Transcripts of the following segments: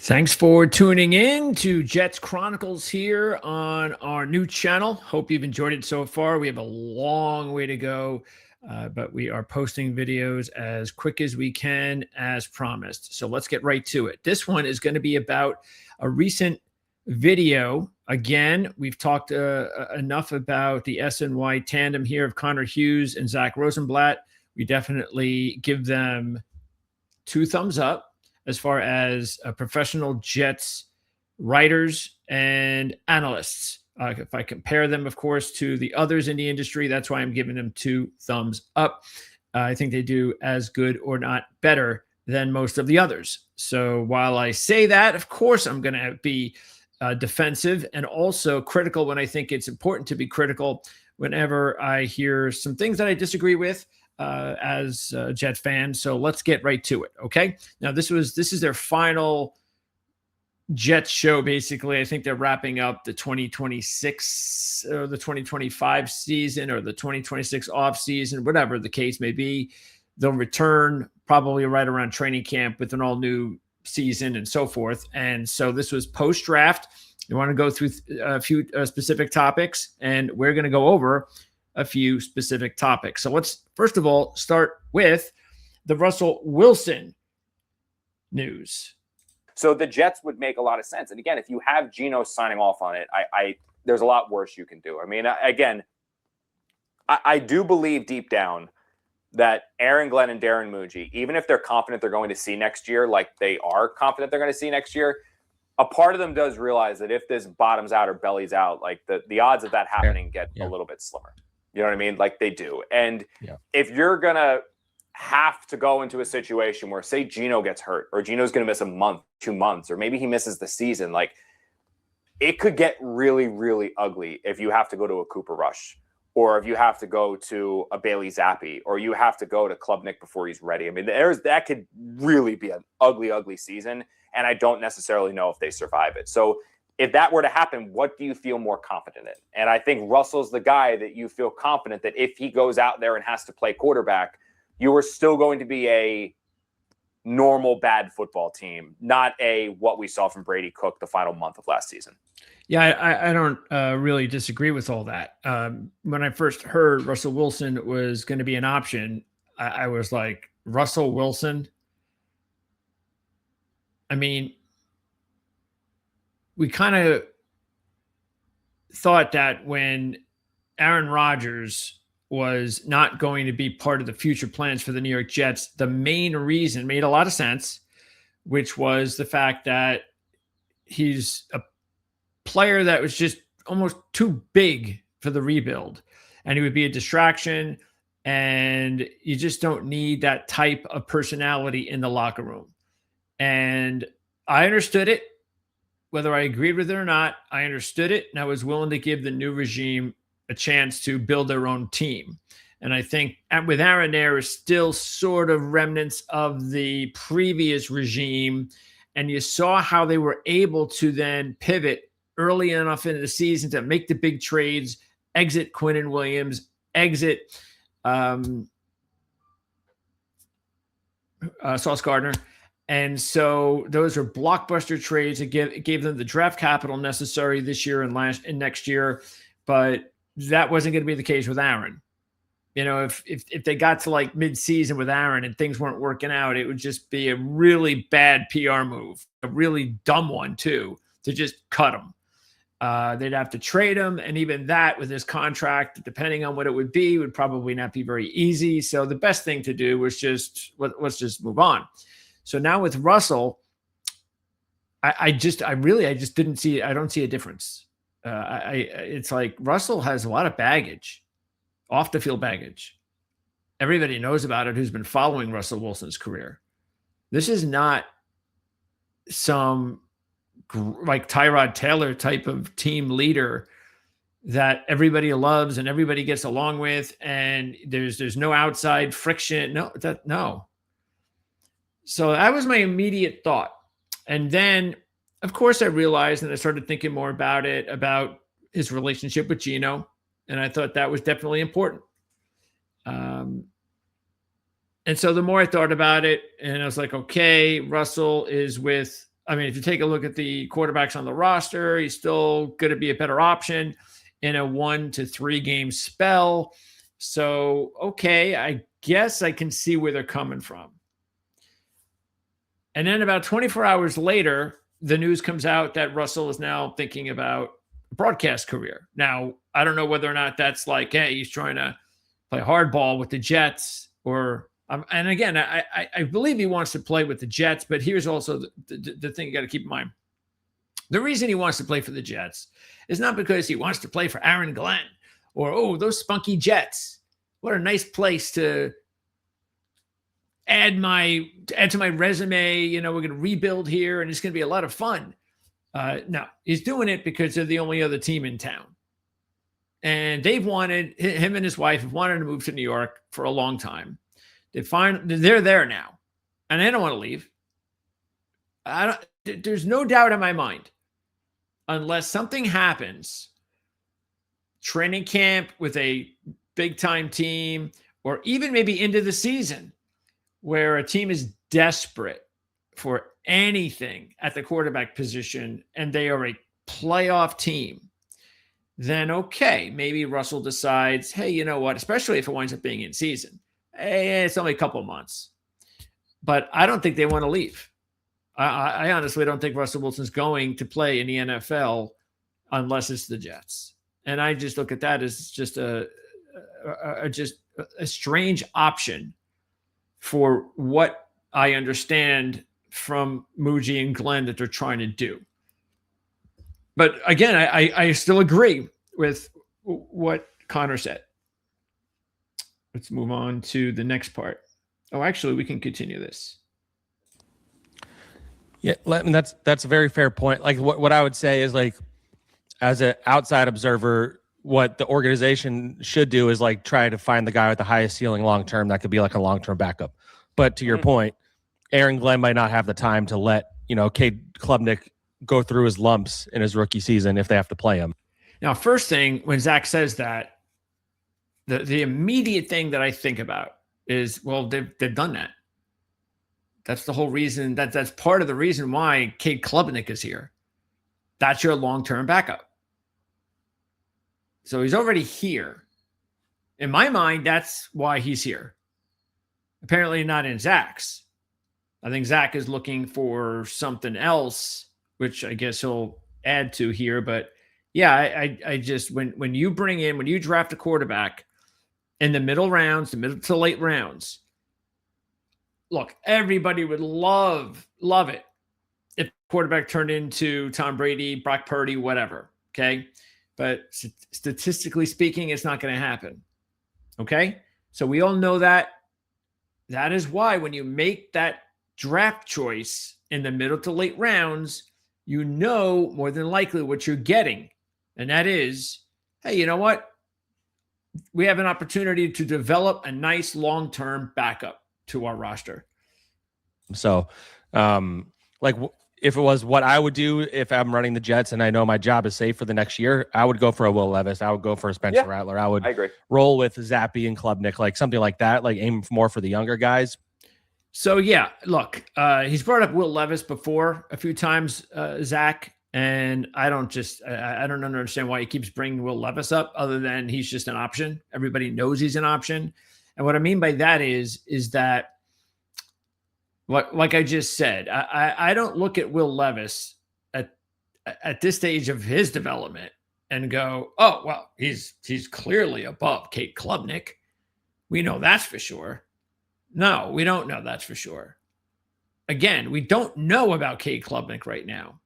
Thanks for tuning in to Jets Chronicles here on our new channel. Hope you've enjoyed it so far. We have a long way to go, but we are posting videos as quick as we can, as promised. So let's get right to it. This one is going to be about a recent video. Again, we've talked enough about the SNY tandem here of Connor Hughes and Zach Rosenblatt. We definitely give them 2 thumbs up as far as professional Jets writers and analysts. If I compare them, of course, to the others in the industry, that's why I'm giving them 2 thumbs up. I think they do as good or not better than most of the others. So while I say that, of course, I'm going to be defensive and also critical when I think it's important to be critical whenever I hear some things that I disagree with as a Jet fan. So let's get right to it. Okay. Now this is their final Jets show. Basically, I think they're wrapping up the 2026 or the 2025 season or the 2026 off season, whatever the case may be. They'll return probably right around training camp with an all new season and so forth. And so this was post draft. You want to go through a few specific topics, and we're going to go over a few specific topics. So let's first of all start with the Russell Wilson news. So the Jets would make a lot of sense. And again, if you have Geno signing off on it, there's a lot worse you can do. I mean, again, I do believe deep down that Aaron Glenn and Darren Muji, even if they're confident they're going to see next year, like they are confident they're going to see next year, a part of them does realize that if this bottoms out or bellies out, like the odds of that happening get a little bit slimmer. You know what I mean? Like they do. And if you're going to have to go into a situation where, say, Geno gets hurt or Geno's going to miss a month, 2 months, or maybe he misses the season, like it could get really, really ugly if you have to go to a Cooper Rush or if you have to go to a Bailey Zappi or you have to go to Klubnik before he's ready. I mean, that could really be an ugly, ugly season. And I don't necessarily know if they survive it. So if that were to happen, what do you feel more confident in? And I think Russell's the guy that you feel confident that if he goes out there and has to play quarterback, you are still going to be a normal bad football team, not what we saw from Brady Cook the final month of last season. Yeah, I don't really disagree with all that. When I first heard Russell Wilson was going to be an option, I was like, Russell Wilson? I mean, we kind of thought that when Aaron Rodgers was not going to be part of the future plans for the New York Jets, the main reason made a lot of sense, which was the fact that he's a player that was just almost too big for the rebuild, and he would be a distraction, and you just don't need that type of personality in the locker room. And I understood it. Whether I agreed with it or not, I understood it, and I was willing to give the new regime a chance to build their own team. And I think with Aaron, there is still sort of remnants of the previous regime, and you saw how they were able to then pivot early enough into the season to make the big trades, exit Quinnen Williams, exit Sauce Gardner. And so those are blockbuster trades. It gave them the draft capital necessary this year and next year. But that wasn't going to be the case with Aaron. You know, if they got to like mid-season with Aaron and things weren't working out, it would just be a really bad PR move, a really dumb one too, to just cut him. They'd have to trade him, and even that with his contract, depending on what it would be, would probably not be very easy. So the best thing to do was let's just move on. So now with Russell, I just didn't see. I don't see a difference. It's like Russell has a lot of baggage, off the field baggage. Everybody knows about it who's been following Russell Wilson's career. This is not some like Tyrod Taylor type of team leader that everybody loves and everybody gets along with, and there's no outside friction. No. So that was my immediate thought. And then, of course, I realized, and I started thinking more about it, about his relationship with Geno. And I thought that was definitely important. And so the more I thought about it, and I was like, okay, Russell is with I mean, if you take a look at the quarterbacks on the roster, he's still going to be a better option in a 1 to 3 game spell. So, okay, I guess I can see where they're coming from. And then about 24 hours later, the news comes out that Russell is now thinking about a broadcast career. Now, I don't know whether or not that's like, hey, he's trying to play hardball with the Jets, or and again, I believe he wants to play with the Jets, but here's also the thing you got to keep in mind. The reason he wants to play for the Jets is not because he wants to play for Aaron Glenn or, oh, those spunky Jets. What a nice place to add to my resume. You know, we're going to rebuild here and it's going to be a lot of fun. No, he's doing it because they're the only other team in town. And him and his wife have wanted to move to New York for a long time. They're there now, and they don't want to leave. There's no doubt in my mind, unless something happens, training camp with a big time team, or even maybe into the season, where a team is desperate for anything at the quarterback position and they are a playoff team, then okay, maybe Russell decides, hey, you know what, especially if it winds up being in season. Hey, it's only a couple of months. But I don't think they want to leave. I honestly don't think Russell Wilson's going to play in the NFL unless it's the Jets. And I just look at that as just a strange option for what I understand from Muji and Glenn that they're trying to do. But again, I still agree with what Connor said. Let's move on to the next part. Oh, actually, we can continue this. Yeah, that's a very fair point. Like what I would say is, like, as an outside observer, what the organization should do is like try to find the guy with the highest ceiling long term that could be like a long term backup. But to your point, Aaron Glenn might not have the time to let, Cade Klubnik go through his lumps in his rookie season if they have to play him. Now, first thing, when Zach says that, the immediate thing that I think about is, well, they've done that. That's the whole reason. That's part of the reason why Cade Klubnik is here. That's your long-term backup. So he's already here. In my mind, that's why he's here. Apparently not in Zach's. I think Zach is looking for something else, which I guess he'll add to here. But yeah, I just, when you draft a quarterback in the middle to late rounds, look, everybody would love it if the quarterback turned into Tom Brady, Brock Purdy, whatever. Okay. But statistically speaking, it's not going to happen. Okay. So we all know that. That is why when you make that draft choice in the middle to late rounds, you know more than likely what you're getting. And that is, hey, you know what? We have an opportunity to develop a nice long-term backup to our roster. So, if it was what I would do if I'm running the Jets and I know my job is safe for the next year, I would go for a Will Levis. I would go for a Spencer Rattler. I agree. Roll with Zappy and Klubnik, like something like that, like aim more for the younger guys. So, yeah, look, he's brought up Will Levis before a few times, Zach, and I don't understand why he keeps bringing Will Levis up other than he's just an option. Everybody knows he's an option. And what I mean by that is that, like I just said, I don't look at Will Levis at this stage of his development and go, oh, well, he's clearly above Cade Klubnik. We know that's for sure. No, we don't know that's for sure. Again, we don't know about Cade Klubnik right now.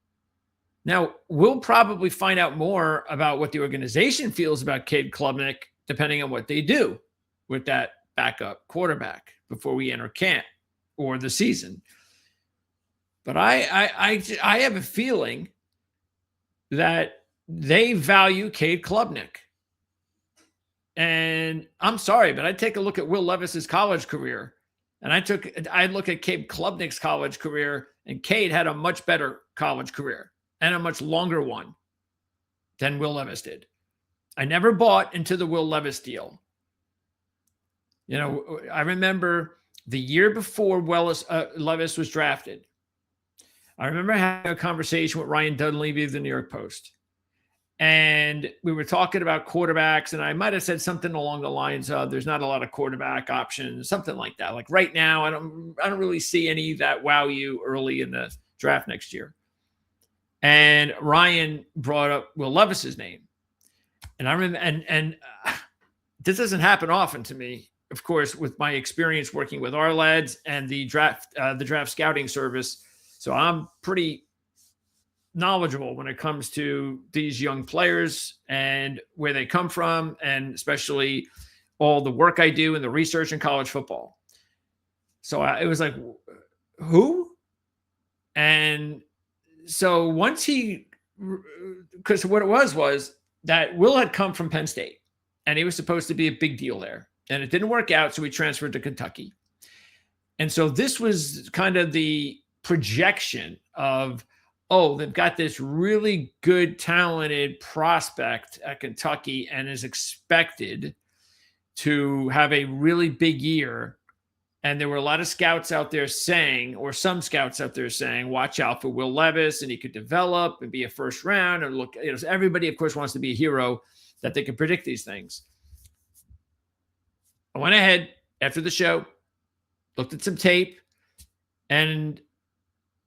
Now, we'll probably find out more about what the organization feels about Cade Klubnik depending on what they do with that backup quarterback before we enter camp or the season. But I have a feeling that they value Cade Klubnik. And I'm sorry, but I take a look at Will Levis's college career, and I look at Cade Klubnik's college career, and Cade had a much better college career and a much longer one than Will Levis did. I never bought into the Will Levis deal. I remember the year before Levis was drafted, I remember having a conversation with Ryan Dunleavy of the New York Post. And we were talking about quarterbacks, and I might have said something along the lines of there's not a lot of quarterback options, something like that. Like right now, I don't really see any that wow you early in the draft next year. And Ryan brought up Will Levis's name. And I remember, and this doesn't happen often to me, of course, with my experience working with our lads and the draft scouting service. So I'm pretty knowledgeable when it comes to these young players and where they come from, and especially all the work I do and the research in college football. So it was like, who? And so once because what it was that Will had come from Penn State and he was supposed to be a big deal there, and it didn't work out. So he transferred to Kentucky. And so this was kind of the projection of, oh, they've got this really good, talented prospect at Kentucky and is expected to have a really big year. And there were a lot of scouts out there saying, or some scouts out there saying, watch out for Will Levis, and he could develop and be a first round. And look, everybody, of course, wants to be a hero that they can predict these things. I went ahead after the show, looked at some tape, and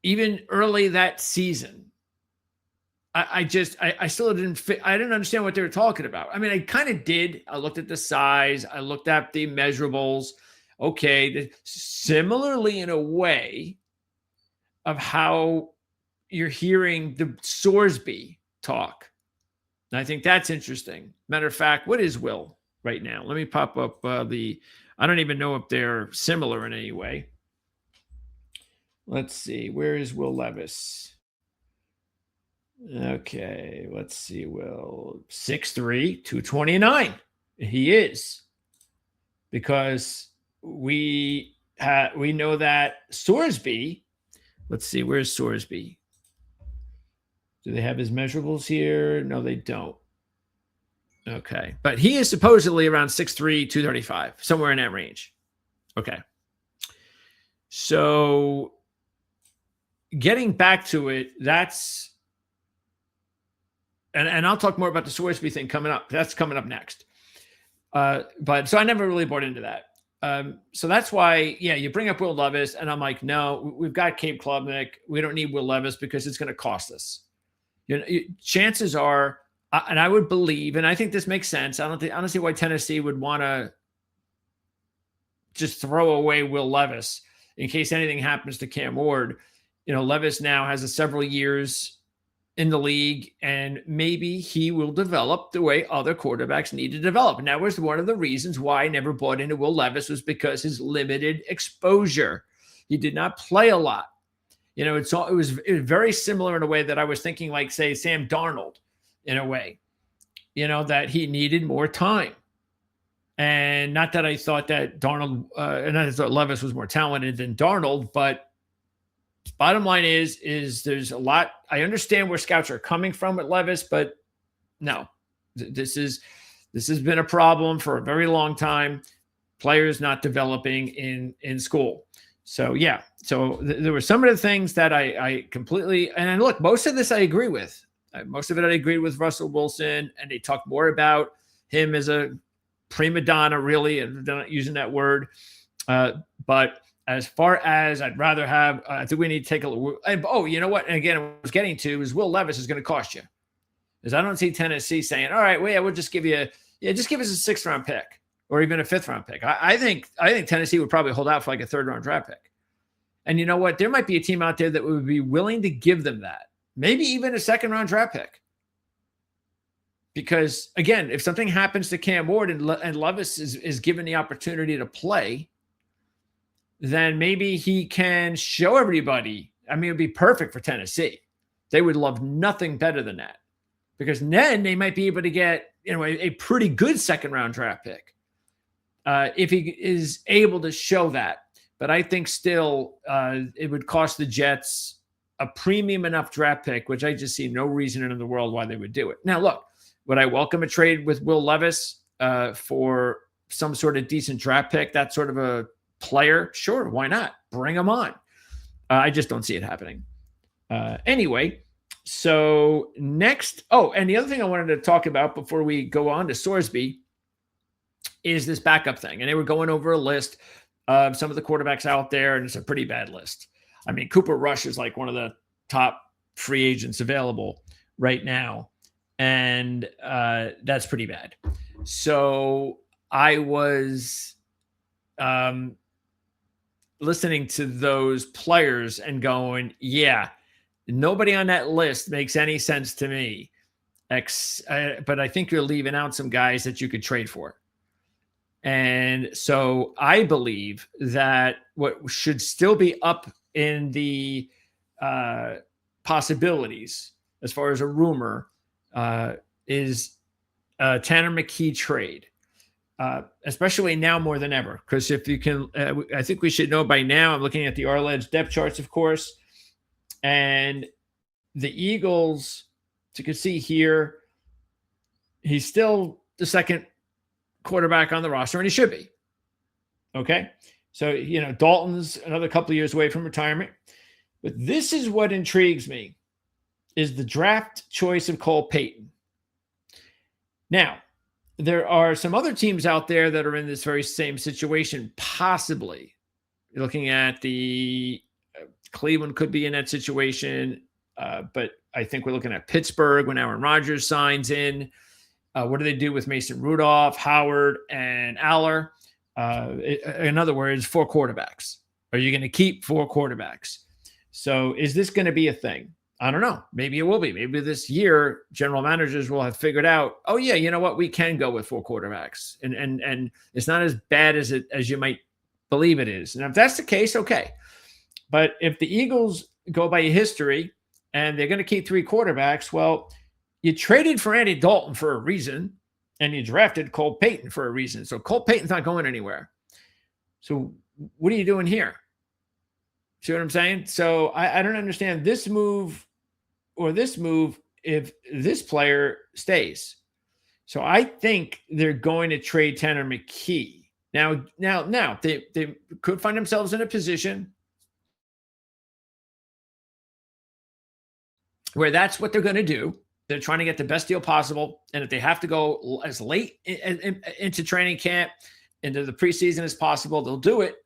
even early that season, I still didn't fit. I didn't understand what they were talking about. I mean, I kind of did. I looked at the size. I looked at the measurables. Okay. Similarly, in a way of how you're hearing the Sorsby talk. And I think that's interesting. Matter of fact, what is Will right now? Let me pop up I don't even know if they're similar in any way. Let's see. Where is Will Levis? Okay. Let's see. Will 6'3", 229. He is. Because we know that Sorsby, let's see. Where's Sorsby? Do they have his measurables here? No, they don't. Okay. But he is supposedly around 6'3", 235, somewhere in that range. Okay. So getting back to it, that's, and I'll talk more about the Sorsby thing coming up. That's coming up next. But so I never really bought into that. So that's why, yeah, you bring up Will Levis, and I'm like, no, we've got Cape Klubnik. We don't need Will Levis because it's going to cost us. Chances are, and I would believe, and I think this makes sense. I don't see why Tennessee would want to just throw away Will Levis in case anything happens to Cam Ward. Levis now has several years in the league, and maybe he will develop the way other quarterbacks need to develop. And that was one of the reasons why I never bought into Will Levis, was because his limited exposure. He did not play a lot. It was very similar in a way that I was thinking, like, say, Sam Darnold, in a way, that he needed more time. And not that I thought that Darnold, and I thought Levis was more talented than Darnold, but bottom line is there's a lot. I understand where scouts are coming from with Levis, but no, this has been a problem for a very long time. Players not developing in school. So yeah, there were some of the things that I completely, and look, most of this I agree with. Most of it I agree with Russell Wilson, and they talk more about him as a prima donna, really, and they're not using that word. But as far as I'd rather have, I think we need to take a look. Oh, you know what? And again, I was getting to is Will Levis is going to cost you. Because I don't see Tennessee saying, all right, well, yeah, we'll just give you, just give us a 6th round pick or even a 5th round pick. I think Tennessee would probably hold out for like a 3rd round draft pick. And you know what? There might be a team out there that would be willing to give them that. Maybe even a 2nd round draft pick. Because again, if something happens to Cam Ward and Levis is given the opportunity to play, then maybe he can show everybody. I mean, it'd be perfect for Tennessee. They would love nothing better than that, because then they might be able to get, a pretty good 2nd round draft pick if he is able to show that. But I think still it would cost the Jets a premium enough draft pick, which I just see no reason in the world why they would do it. Now, look, would I welcome a trade with Will Levis for some sort of decent draft pick, that sort of a player? Sure, why not? Bring him on. I just don't see it happening. Anyway, so next, and the other thing I wanted to talk about before we go on to Sorsby is this backup thing. And they were going over a list of some of the quarterbacks out there, and it's a pretty bad list. I mean, Cooper Rush is like one of the top free agents available right now, and that's pretty bad. So I was listening to those players and going, yeah, nobody on that list makes any sense to me. But I think you're leaving out some guys that you could trade for. And so I believe that what should still be up in the possibilities as far as a rumor is a Tanner McKee trade. Especially now more than ever, because if you can, I think we should know by now. I'm looking at the Arledge depth charts, of course, and the Eagles. As you can see here, he's still the second quarterback on the roster, and he should be. Okay, so Dalton's another couple of years away from retirement, but this is what intrigues me: is the draft choice of Cole Payton. Now, there are some other teams out there that are in this very same situation, possibly. You're looking at the Cleveland could be in that situation, but I think we're looking at Pittsburgh when Aaron Rodgers signs in. What do they do with Mason Rudolph, Howard, and Aller? In other words, 4 quarterbacks. Are you going to keep 4 quarterbacks? So is this going to be a thing? I don't know. Maybe it will be. Maybe this year, general managers will have figured out, oh, yeah, you know what? We can go with 4 quarterbacks. And it's not as bad as you might believe it is. And if that's the case, okay. But if the Eagles go by history and they're going to keep 3 quarterbacks, well, you traded for Andy Dalton for a reason, and you drafted Cole Payton for a reason. So Cole Payton's not going anywhere. So what are you doing here? See what I'm saying? So I don't understand this move if this player stays. So I think they're going to trade Tanner McKee. Now they could find themselves in a position where that's what they're going to do. They're trying to get the best deal possible. And if they have to go as late into training camp, into the preseason as possible, they'll do it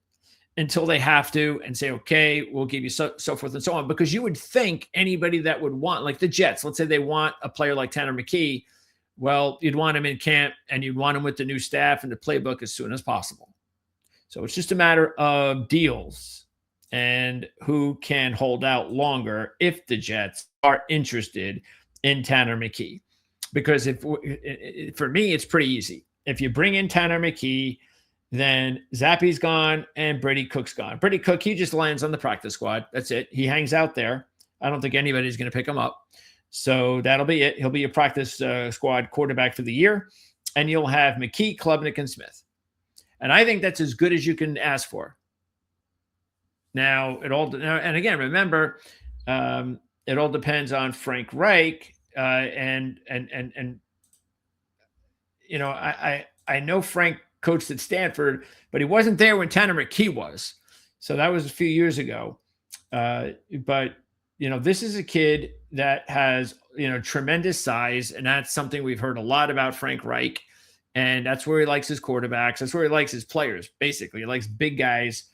until they have to and say, okay, we'll give you so forth and so on. Because you would think anybody that would want, like the Jets, let's say they want a player like Tanner McKee, well, you'd want him in camp and you'd want him with the new staff and the playbook as soon as possible. So it's just a matter of deals and who can hold out longer if the Jets are interested in Tanner McKee. Because for me, it's pretty easy. If you bring in Tanner McKee, then Zappy's gone and Brady Cook's gone. Brady Cook, he just lands on the practice squad. That's it. He hangs out there. I don't think anybody's going to pick him up. So that'll be it. He'll be a practice squad quarterback for the year. And you'll have McKee, Klubnik, and Smith. And I think that's as good as you can ask for. Now, and again, remember, it all depends on Frank Reich. I know Frank coached at Stanford, but he wasn't there when Tanner McKee was. So that was a few years ago. But this is a kid that has, tremendous size. And that's something we've heard a lot about Frank Reich. And that's where he likes his quarterbacks. That's where he likes his players. Basically, he likes big guys.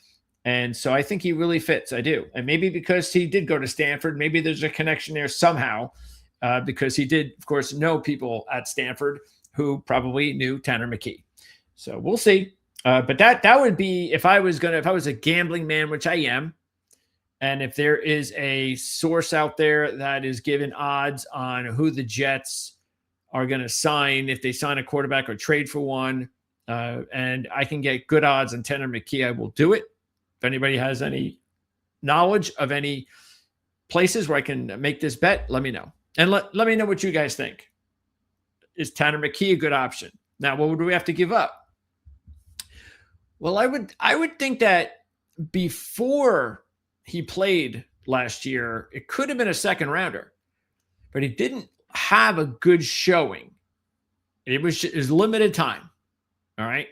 And so I think he really fits. I do. And maybe because he did go to Stanford, maybe there's a connection there somehow, because he did, of course, know people at Stanford who probably knew Tanner McKee. So we'll see. But that would be, if I was a gambling man, which I am, and if there is a source out there that is giving odds on who the Jets are going to sign, if they sign a quarterback or trade for one, and I can get good odds on Tanner McKee, I will do it. If anybody has any knowledge of any places where I can make this bet, let me know. And let me know what you guys think. Is Tanner McKee a good option? Now, what would we have to give up? Well, I would think that before he played last year, it could have been a second rounder, but he didn't have a good showing. It was limited time. All right.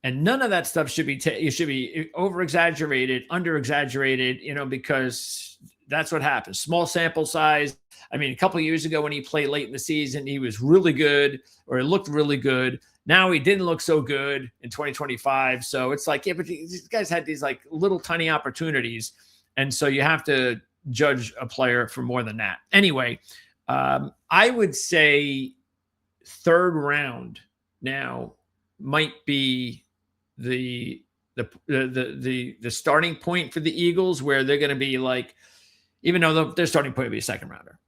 And none of that stuff should be over exaggerated, under exaggerated, because that's what happens. Small sample size. I mean, a couple of years ago when he played late in the season, he was really good, or it looked really good. Now he didn't look so good in 2025. So it's like, yeah, but these guys had these like little tiny opportunities. And so you have to judge a player for more than that. Anyway, I would say third round now might be the starting point for the Eagles, where they're going to be like, even though their starting point would be a second rounder.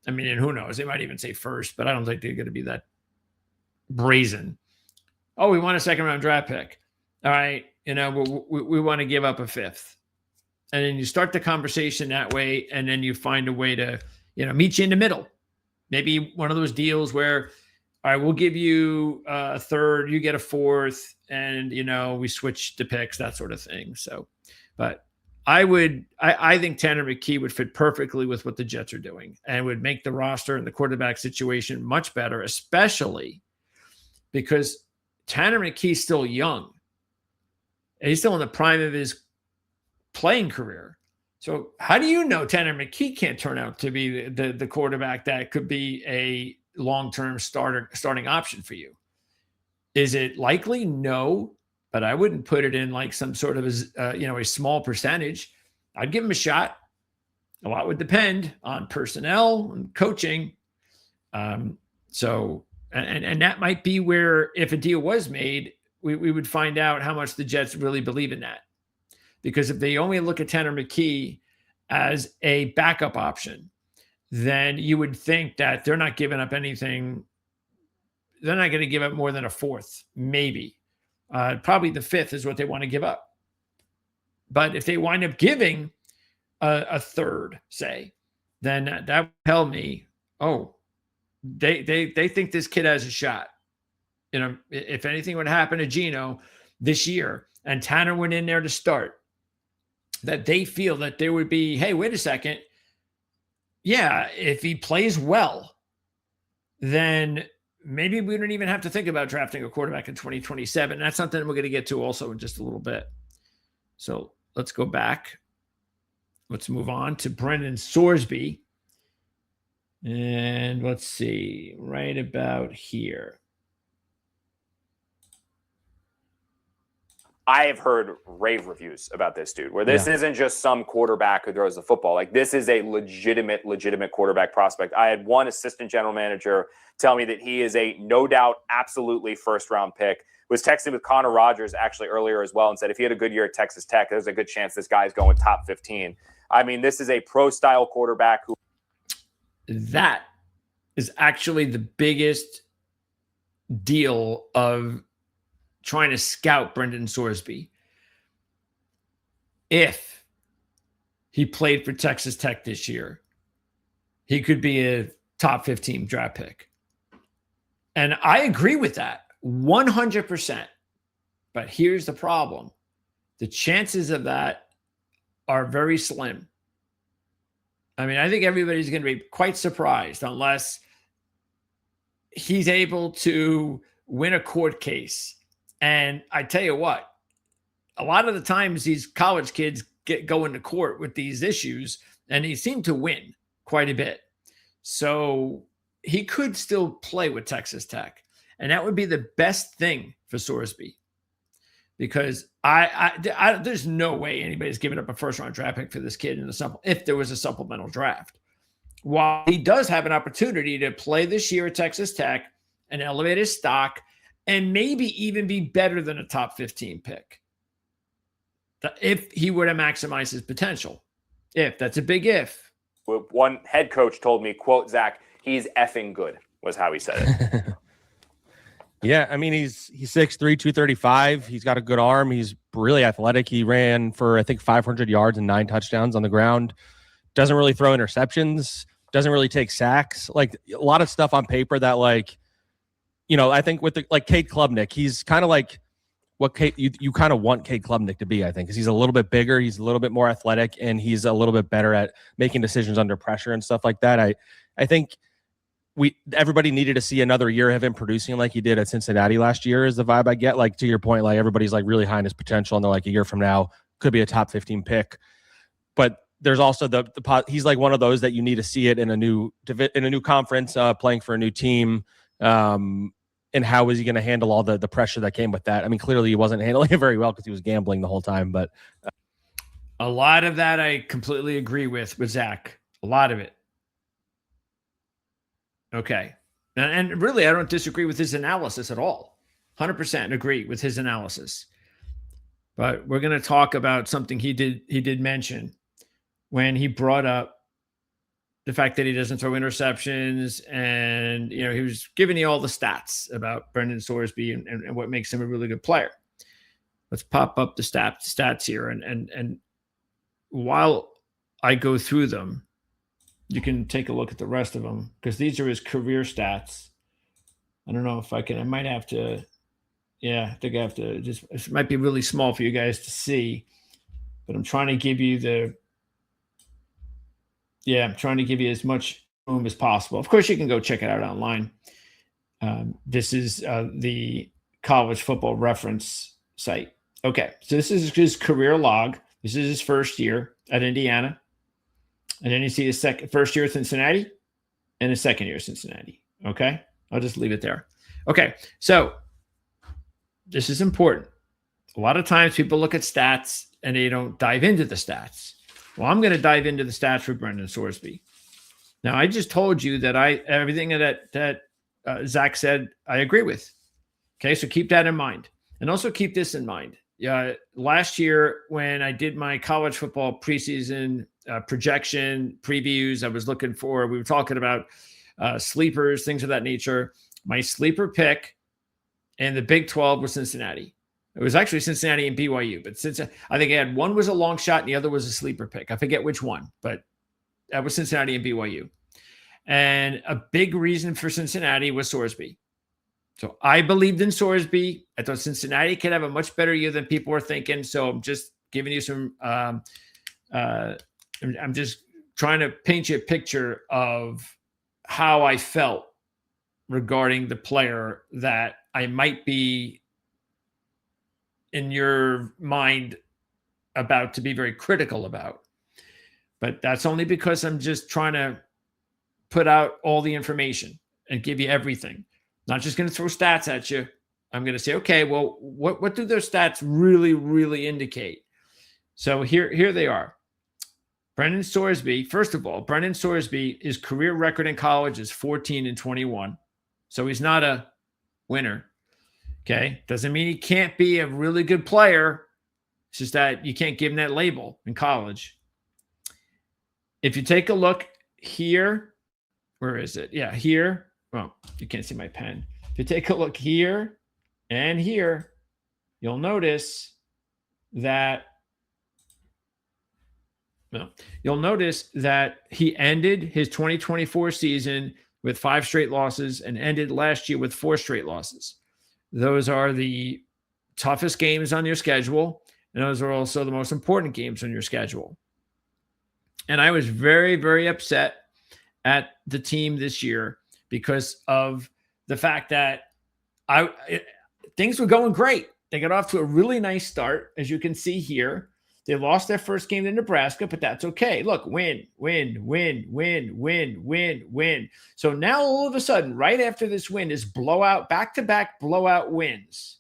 I mean, and who knows? They might even say first, but I don't think they're going to be that brazen. Oh, we want a second round draft pick. All right. We want to give up a fifth. And then you start the conversation that way. And then you find a way to, meet you in the middle. Maybe one of those deals where, all right, we'll give you a third, you get a fourth, and, we switch the picks, that sort of thing. So, but I think Tanner McKee would fit perfectly with what the Jets are doing and would make the roster and the quarterback situation much better, especially because Tanner McKee's still young. And he's still in the prime of his playing career. So how do you know Tanner McKee can't turn out to be the quarterback that could be a long-term starting option for you? Is it likely? No, but I wouldn't put it in like some sort of a small percentage. I'd give him a shot. A lot would depend on personnel and coaching. So that might be where, if a deal was made, we would find out how much the Jets really believe in that. Because if they only look at Tanner McKee as a backup option, then you would think that they're not giving up anything. They're not going to give up more than a fourth, maybe. Probably the fifth is what they want to give up. But if they wind up giving a third, say, then that would tell me, oh, they think this kid has a shot. If anything would happen to Geno this year and Tanner went in there to start, that they feel that there would be, hey, wait a second. Yeah, if he plays well, then maybe we don't even have to think about drafting a quarterback in 2027. That's something we're going to get to also in just a little bit. So let's go back. Let's move on to Brendan Sorsby. And let's see, right about here. I have heard rave reviews about this dude, where this isn't just some quarterback who throws the football. Like, this is a legitimate quarterback prospect. I had one assistant general manager tell me that he is a no doubt, absolutely first round pick. Was texting with Connor Rogers actually earlier as well and said if he had a good year at Texas Tech, there's a good chance this guy's going top 15. I mean, this is a pro style quarterback who. That is actually the biggest deal of trying to scout Brendan Sorsby. If he played for Texas Tech this year, he could be a top 15 draft pick. And I agree with that 100%. But here's the problem. The chances of that are very slim. I mean, I think everybody's going to be quite surprised unless he's able to win a court case. And I tell you what, a lot of the times these college kids go into court with these issues, and he seemed to win quite a bit. So he could still play with Texas Tech, and that would be the best thing for Sorsby, because I there's no way anybody's giving up a first-round draft pick for this kid if there was a supplemental draft. While he does have an opportunity to play this year at Texas Tech and elevate his stock, and maybe even be better than a top 15 pick if he were to maximize his potential. If that's a big if. One head coach told me, quote, Zach, he's effing good, was how he said it. Yeah, I mean, he's 6'3", 235. He's got a good arm. He's really athletic. He ran for, I think, 500 yards and 9 touchdowns on the ground. Doesn't really throw interceptions. Doesn't really take sacks. Like, a lot of stuff on paper that, like, I think with Cade Klubnik, he's kind of like what you kind of want Cade Klubnik to be, I think, because he's a little bit bigger, he's a little bit more athletic, and he's a little bit better at making decisions under pressure and stuff like that. I think everybody needed to see another year of him producing like he did at Cincinnati last year is the vibe I get. Like, to your point, like, everybody's like really high in his potential, and they're like, a year from now could be a top 15 pick. But there's also he's like one of those that you need to see it in a new conference, playing for a new team. And how is he going to handle all the pressure that came with that? I mean, clearly he wasn't handling it very well because he was gambling the whole time. But a lot of that I completely agree with Zach. A lot of it. Okay. And really, I don't disagree with his analysis at all. 100% agree with his analysis. But we're going to talk about something he did mention when he brought up the fact that he doesn't throw interceptions, and he was giving you all the stats about Brendan Sorsby and what makes him a really good player. Let's pop up the stats here, and while I go through them, you can take a look at the rest of them because these are his career stats. I don't know if I can. I might have to. Yeah, I think I have to. It might be really small for you guys to see, but I'm trying to give you I'm trying to give you as much room as possible. Of course, you can go check it out online. This is the college football reference site. Okay, so this is his career log. This is his first year at Indiana. And then you see his first year at Cincinnati and his second year at Cincinnati. Okay, I'll just leave it there. Okay, so this is important. A lot of times people look at stats and they don't dive into the stats. Well, I'm going to dive into the stats for Brendan Sorsby. Now, I just told you that everything that Zach said, I agree with. Okay, so keep that in mind. And also keep this in mind. Last year, when I did my college football preseason projection previews, we were talking about sleepers, things of that nature. My sleeper pick in the Big 12 was Cincinnati. It was actually Cincinnati and BYU, but since I think I had one was a long shot and the other was a sleeper pick. I forget which one, but that was Cincinnati and BYU. And a big reason for Cincinnati was Sorsby. So I believed in Sorsby. I thought Cincinnati could have a much better year than people were thinking. So I'm just giving you some, I'm just trying to paint you a picture of how I felt regarding the player that I might be in your mind about to be very critical about. But that's only because I'm just trying to put out all the information and give you everything. Not just going to throw stats at you. I'm going to say, okay, well, what do those stats really, really indicate? So here they are. Brendan Sorsby, first of all, Brendan Sorsby, his career record in college is 14-21. So he's not a winner. Okay. Doesn't mean he can't be a really good player. It's just that you can't give him that label in college. If you take a look here, where is it? Yeah, here. Well, you can't see my pen. If you take a look here and here, you'll notice that he ended his 2024 season with 5 straight losses and ended last year with 4 straight losses. Those are the toughest games on your schedule, and those are also the most important games on your schedule. And I was very, very upset at the team this year because of the fact that things were going great. They got off to a really nice start, as you can see here. They lost their first game to Nebraska, but that's okay. Look, win. So now all of a sudden, right after this win is blowout, back-to-back blowout wins.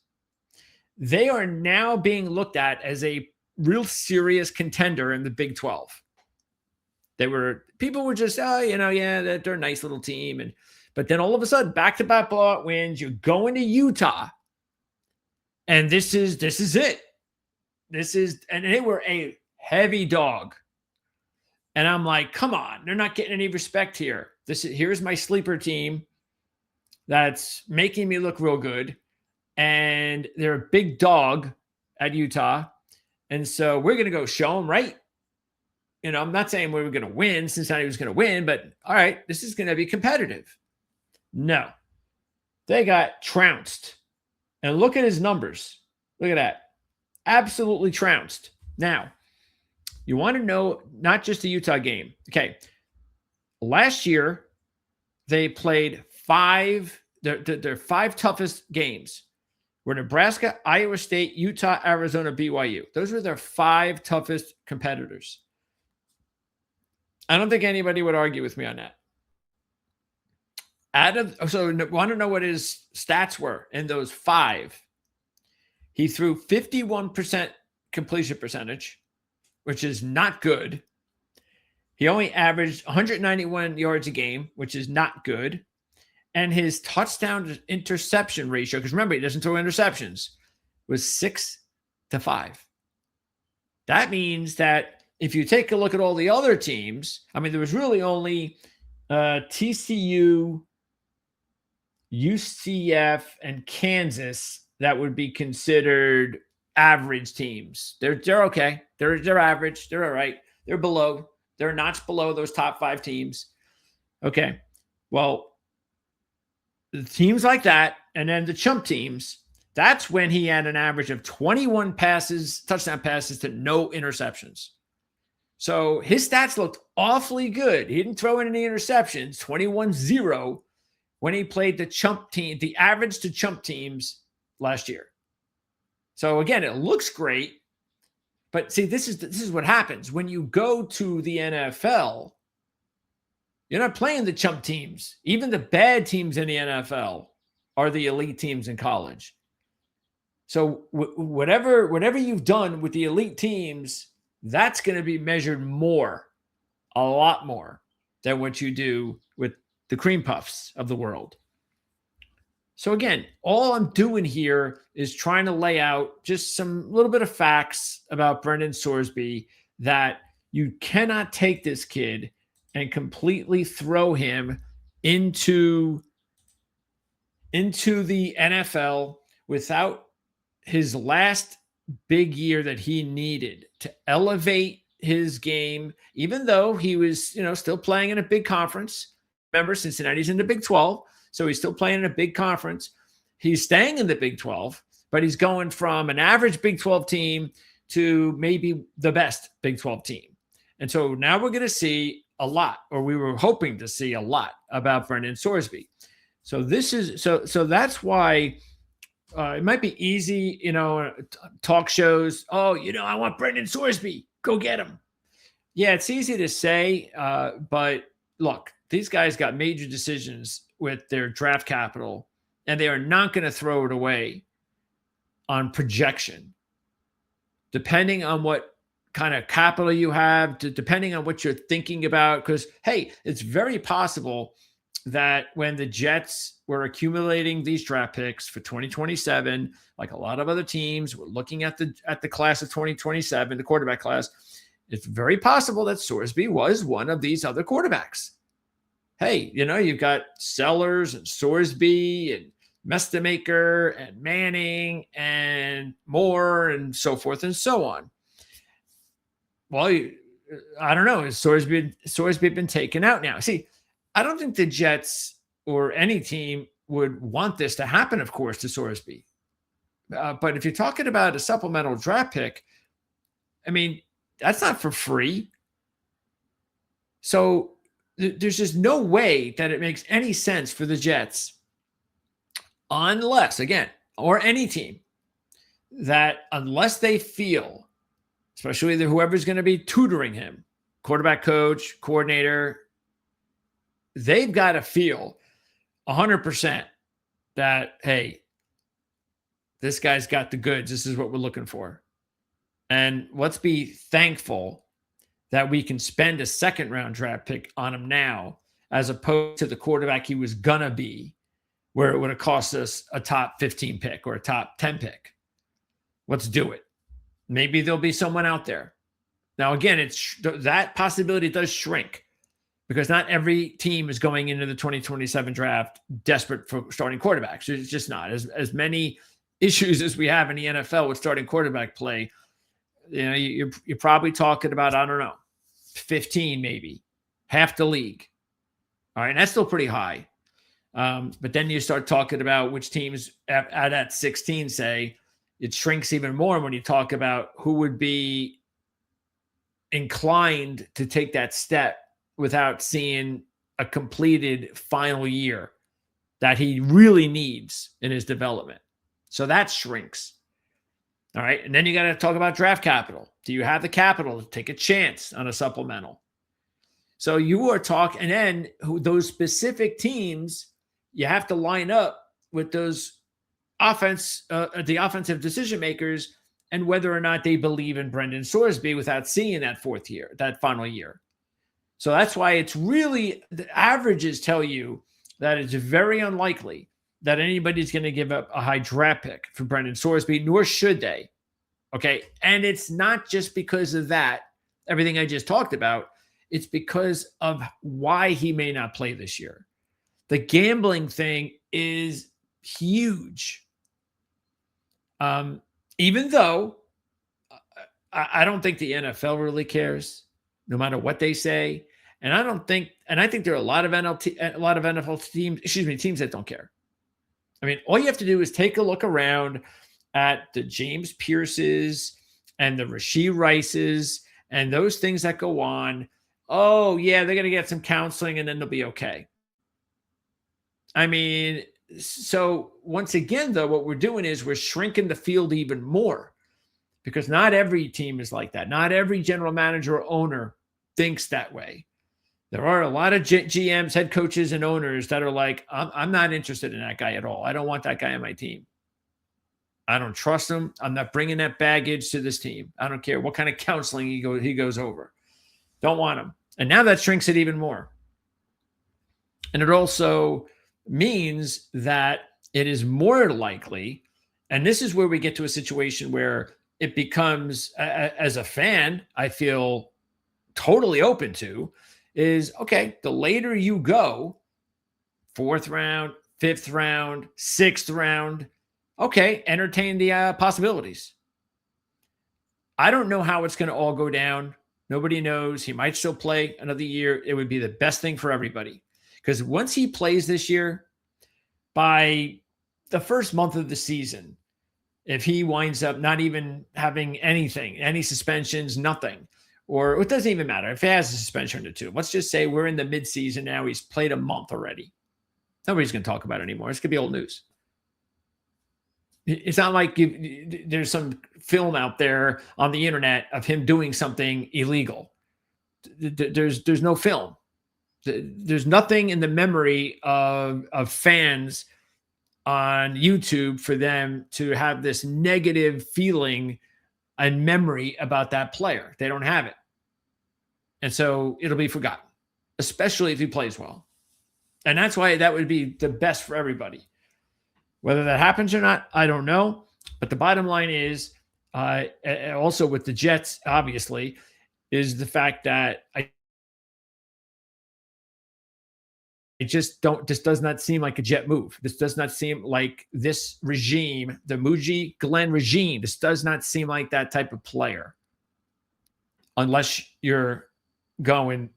They are now being looked at as a real serious contender in the Big 12. People were just, they're a nice little team. But then all of a sudden, back-to-back blowout wins. You're going to Utah. And this is it. And they were a heavy dog. And I'm like, come on, they're not getting any respect here. Here's my sleeper team that's making me look real good. And they're a big dog at Utah. And so we're going to go show them, right? I'm not saying we were going to win. Cincinnati was going to win, but all right, this is going to be competitive. No, they got trounced. And look at his numbers. Look at that. Absolutely trounced. Now, you want to know not just the Utah game. Okay. Last year, they played their 5 toughest games were Nebraska, Iowa State, Utah, Arizona, BYU. Those were their 5 toughest competitors. I don't think anybody would argue with me on that. So want to know what his stats were in those 5? He threw 51% completion percentage, which is not good. He only averaged 191 yards a game, which is not good. And his touchdown to interception ratio, because remember, he doesn't throw interceptions, was 6-5. That means that if you take a look at all the other teams, I mean, there was really only TCU, UCF, and Kansas that would be considered average teams. They're okay. They're average. They're all right. They're below. They're a notch below those top 5 teams. Okay. Well, the teams like that, and then the chump teams, that's when he had an average of 21 touchdown passes to no interceptions. So his stats looked awfully good. He didn't throw in any interceptions, 21-0 when he played the chump team, the average to chump teams last year. So again, it looks great, but see, this is what happens when you go to the NFL. You're not playing the chump teams. Even the bad teams in the NFL are the elite teams in college. So whatever you've done with the elite teams, that's going to be measured more, a lot more than what you do with the cream puffs of the world. So again, all I'm doing here is trying to lay out just some little bit of facts about Brendan Sorsby, that you cannot take this kid and completely throw him into the NFL without his last big year that he needed to elevate his game, even though he was, still playing in a big conference. Remember, Cincinnati's in the Big 12, so he's still playing in a big conference. He's staying in the Big 12, but he's going from an average Big 12 team to maybe the best Big 12 team. And so now we're going to see a lot, or we were hoping to see a lot about Brendan Sorsby. So this is so that's why it might be easy, talk shows. Oh, I want Brendan Sorsby. Go get him. Yeah, it's easy to say, but look, these guys got major decisions with their draft capital, and they are not going to throw it away on projection. Depending on what kind of capital you have, depending on what you're thinking about, because, hey, it's very possible that when the Jets were accumulating these draft picks for 2027, like a lot of other teams were looking at the class of 2027, the quarterback class, it's very possible that Sorsby was one of these other quarterbacks. Hey, you've got Sellers and Sorsby and Mestamaker and Manning and Moore and so forth and so on. Well, I don't know. Has Sorsby been taken out now? See, I don't think the Jets or any team would want this to happen, of course, to Sorsby. But if you're talking about a supplemental draft pick, I mean, that's not for free. So there's just no way that it makes any sense for the Jets, unless, again, or any team, that unless they feel, especially whoever's going to be tutoring him, quarterback coach, coordinator, they've got to feel 100% that, hey, this guy's got the goods. This is what we're looking for. And let's be thankful that we can spend a second-round draft pick on him now, as opposed to the quarterback he was going to be, where it would have cost us a top 15 pick or a top 10 pick. Let's do it. Maybe there'll be someone out there. Now, again, that possibility does shrink, because not every team is going into the 2027 draft desperate for starting quarterbacks. It's just not. As many issues as we have in the NFL with starting quarterback play, you're probably talking about, I don't know, 15 maybe, half the league. All right, and that's still pretty high. But then you start talking about which teams at that 16 say, it shrinks even more when you talk about who would be inclined to take that step without seeing a completed final year that he really needs in his development. So that shrinks. All right. And then you got to talk about draft capital. Do you have the capital to take a chance on a supplemental? So you are talking, and then those specific teams, you have to line up with those the offensive decision makers, and whether or not they believe in Brendan Sorsby without seeing that final year. So that's why it's really, the averages tell you that it's very unlikely that anybody's going to give up a high draft pick for Brendan Sorsby, nor should they. Okay. And it's not just because of that, everything I just talked about. It's because of why he may not play this year. The gambling thing is huge. Even though I don't think the NFL really cares, no matter what they say. And I think there are a lot of NFL teams that don't care. I mean, all you have to do is take a look around at the James Pierces and the Rashee Rices and those things that go on. Oh, yeah, they're going to get some counseling and then they'll be okay. I mean, so once again, though, what we're doing is we're shrinking the field even more, because not every team is like that. Not every general manager or owner thinks that way. There are a lot of GMs, head coaches, and owners that are like, I'm not interested in that guy at all. I don't want that guy on my team. I don't trust him. I'm not bringing that baggage to this team. I don't care what kind of counseling he goes over. Don't want him. And now that shrinks it even more. And it also means that it is more likely, and this is where we get to a situation where it becomes, as a fan, I feel totally open to, is, okay, the later you go, 4th round, 5th round, 6th round, okay, entertain the possibilities. I don't know how it's going to all go down. Nobody knows. He might still play another year. It would be the best thing for everybody. Because once he plays this year, by the first month of the season, if he winds up not even having anything, any suspensions, nothing, or it doesn't even matter if he has a suspension or two. Let's just say we're in the midseason now. He's played a month already. Nobody's going to talk about it anymore. It's going to be old news. It's not like there's some film out there on the internet of him doing something illegal. There's no film. There's nothing in the memory of fans on YouTube for them to have this negative feeling and memory about that player. They don't have it. And so it'll be forgotten, especially if he plays well. And that's why that would be the best for everybody. Whether that happens or not, I don't know. But the bottom line is, also with the Jets, obviously, is the fact that this does not seem like a Jet move. This does not seem like this regime, the Muji Glenn regime. This does not seem like that type of player, unless you're going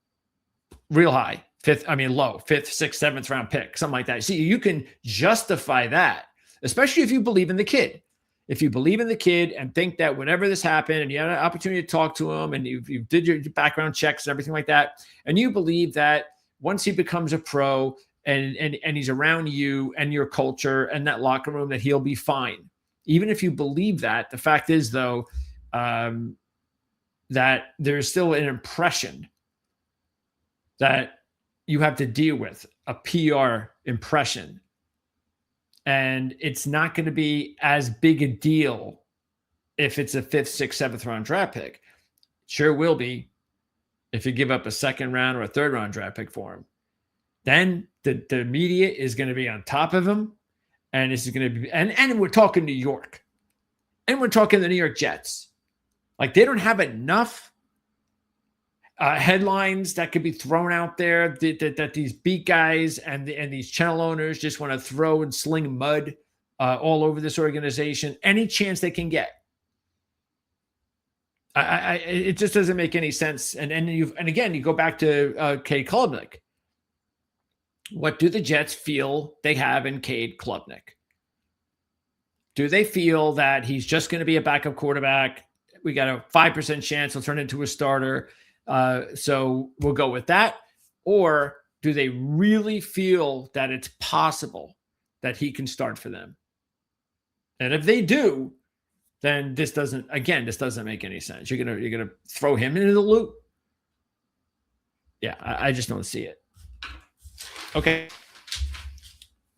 real high, low, 5th, 6th, 7th round pick, something like that. See, you can justify that, especially if you believe in the kid. If you believe in the kid and think that whenever this happened and you had an opportunity to talk to him and you did your background checks and everything like that, and you believe that once he becomes a pro and he's around you and your culture and that locker room, that he'll be fine. Even if you believe that, the fact is, though, that there's still an impression that you have to deal with, a PR impression. And it's not going to be as big a deal if it's a 5th, 6th, 7th round draft pick. Sure will be if you give up a 2nd round or a 3rd round draft pick for him. Then the media is going to be on top of him. And this is going to be, and we're talking New York. And we're talking the New York Jets. Like, they don't have enough headlines that could be thrown out there that these beat guys and these channel owners just want to throw and sling mud all over this organization any chance they can get. It just doesn't make any sense. And again, you go back to Cade Klubnik. What do the Jets feel they have in Cade Klubnik? Do they feel that he's just going to be a backup quarterback? We got a 5% chance he'll turn into a starter. So we'll go with that. Or do they really feel that it's possible that he can start for them? And if they do, then this doesn't make any sense. You're gonna throw him into the loop. Yeah, I just don't see it. Okay.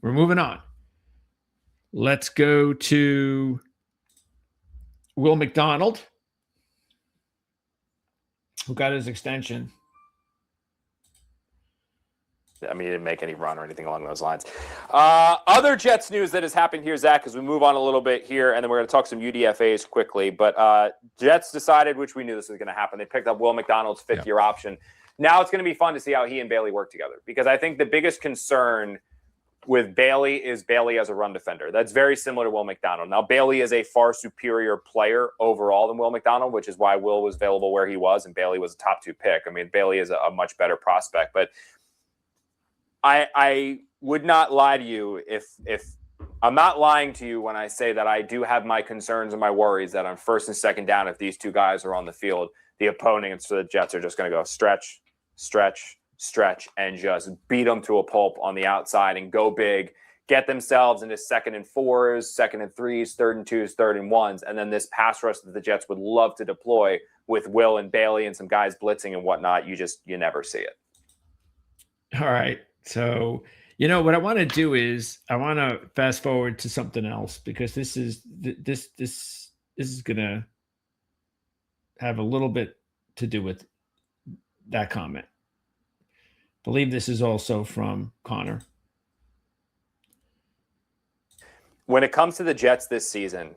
We're moving on. Let's go to Will McDonald, who got his extension. I mean, he didn't make any run or anything along those lines. Other Jets news that has happened here, Zach, as we move on a little bit here, and then we're going to talk some UDFAs quickly. But Jets decided, which we knew this was going to happen, they picked up Will McDonald's fifth-year option. Now it's going to be fun to see how he and Bailey work together, because I think the biggest concern with Bailey is Bailey as a run defender. That's very similar to Will McDonald. Now, Bailey is a far superior player overall than Will McDonald, which is why Will was available where he was, and Bailey was a top 2 pick. I mean, Bailey is a much better prospect, but I would not lie to you if I'm not lying to you when I say that I do have my concerns and my worries that on first and second down, if these two guys are on the field, the opponents for the Jets are just going to go stretch, stretch, stretch, and just beat them to a pulp on the outside and go big, get themselves into 2nd and 4s, 2nd and 3s, 3rd and 2s, 3rd and 1s, and then this pass rush that the Jets would love to deploy with Will and Bailey and some guys blitzing and whatnot, you never see it. All right. So, what I want to do is I want to fast forward to something else, because this is going to have a little bit to do with that comment. I believe this is also from Connor. When it comes to the Jets this season,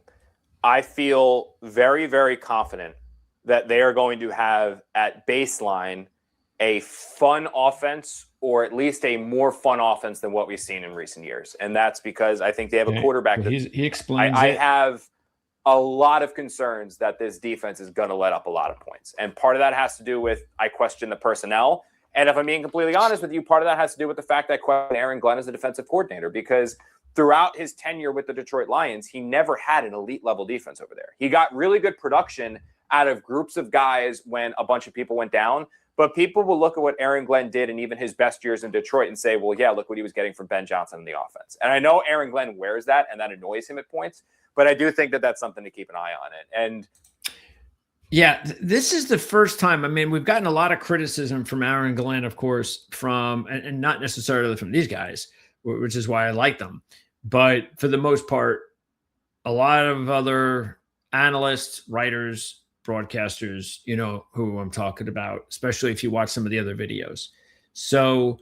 I feel very, very confident that they are going to have at baseline a fun offense, or at least a more fun offense than what we've seen in recent years. And that's because I think they have a quarterback. Well, he explains I have a lot of concerns that this defense is going to let up a lot of points. And part of that has to do with, I question the personnel. And if I'm being completely honest with you, part of that has to do with the fact that I question Aaron Glenn as a defensive coordinator, because throughout his tenure with the Detroit Lions, he never had an elite level defense over there. He got really good production out of groups of guys when a bunch of people went down. But people will look at what Aaron Glenn did in even his best years in Detroit and say, well, yeah, look what he was getting from Ben Johnson in the offense. And I know Aaron Glenn wears that, and that annoys him at points, but I do think that that's something to keep an eye on it. And yeah, this is the first time. I mean, we've gotten a lot of criticism from Aaron Glenn, of course, and not necessarily from these guys, which is why I like them. But for the most part, a lot of other analysts, writers, broadcasters, who I'm talking about, especially if you watch some of the other videos. So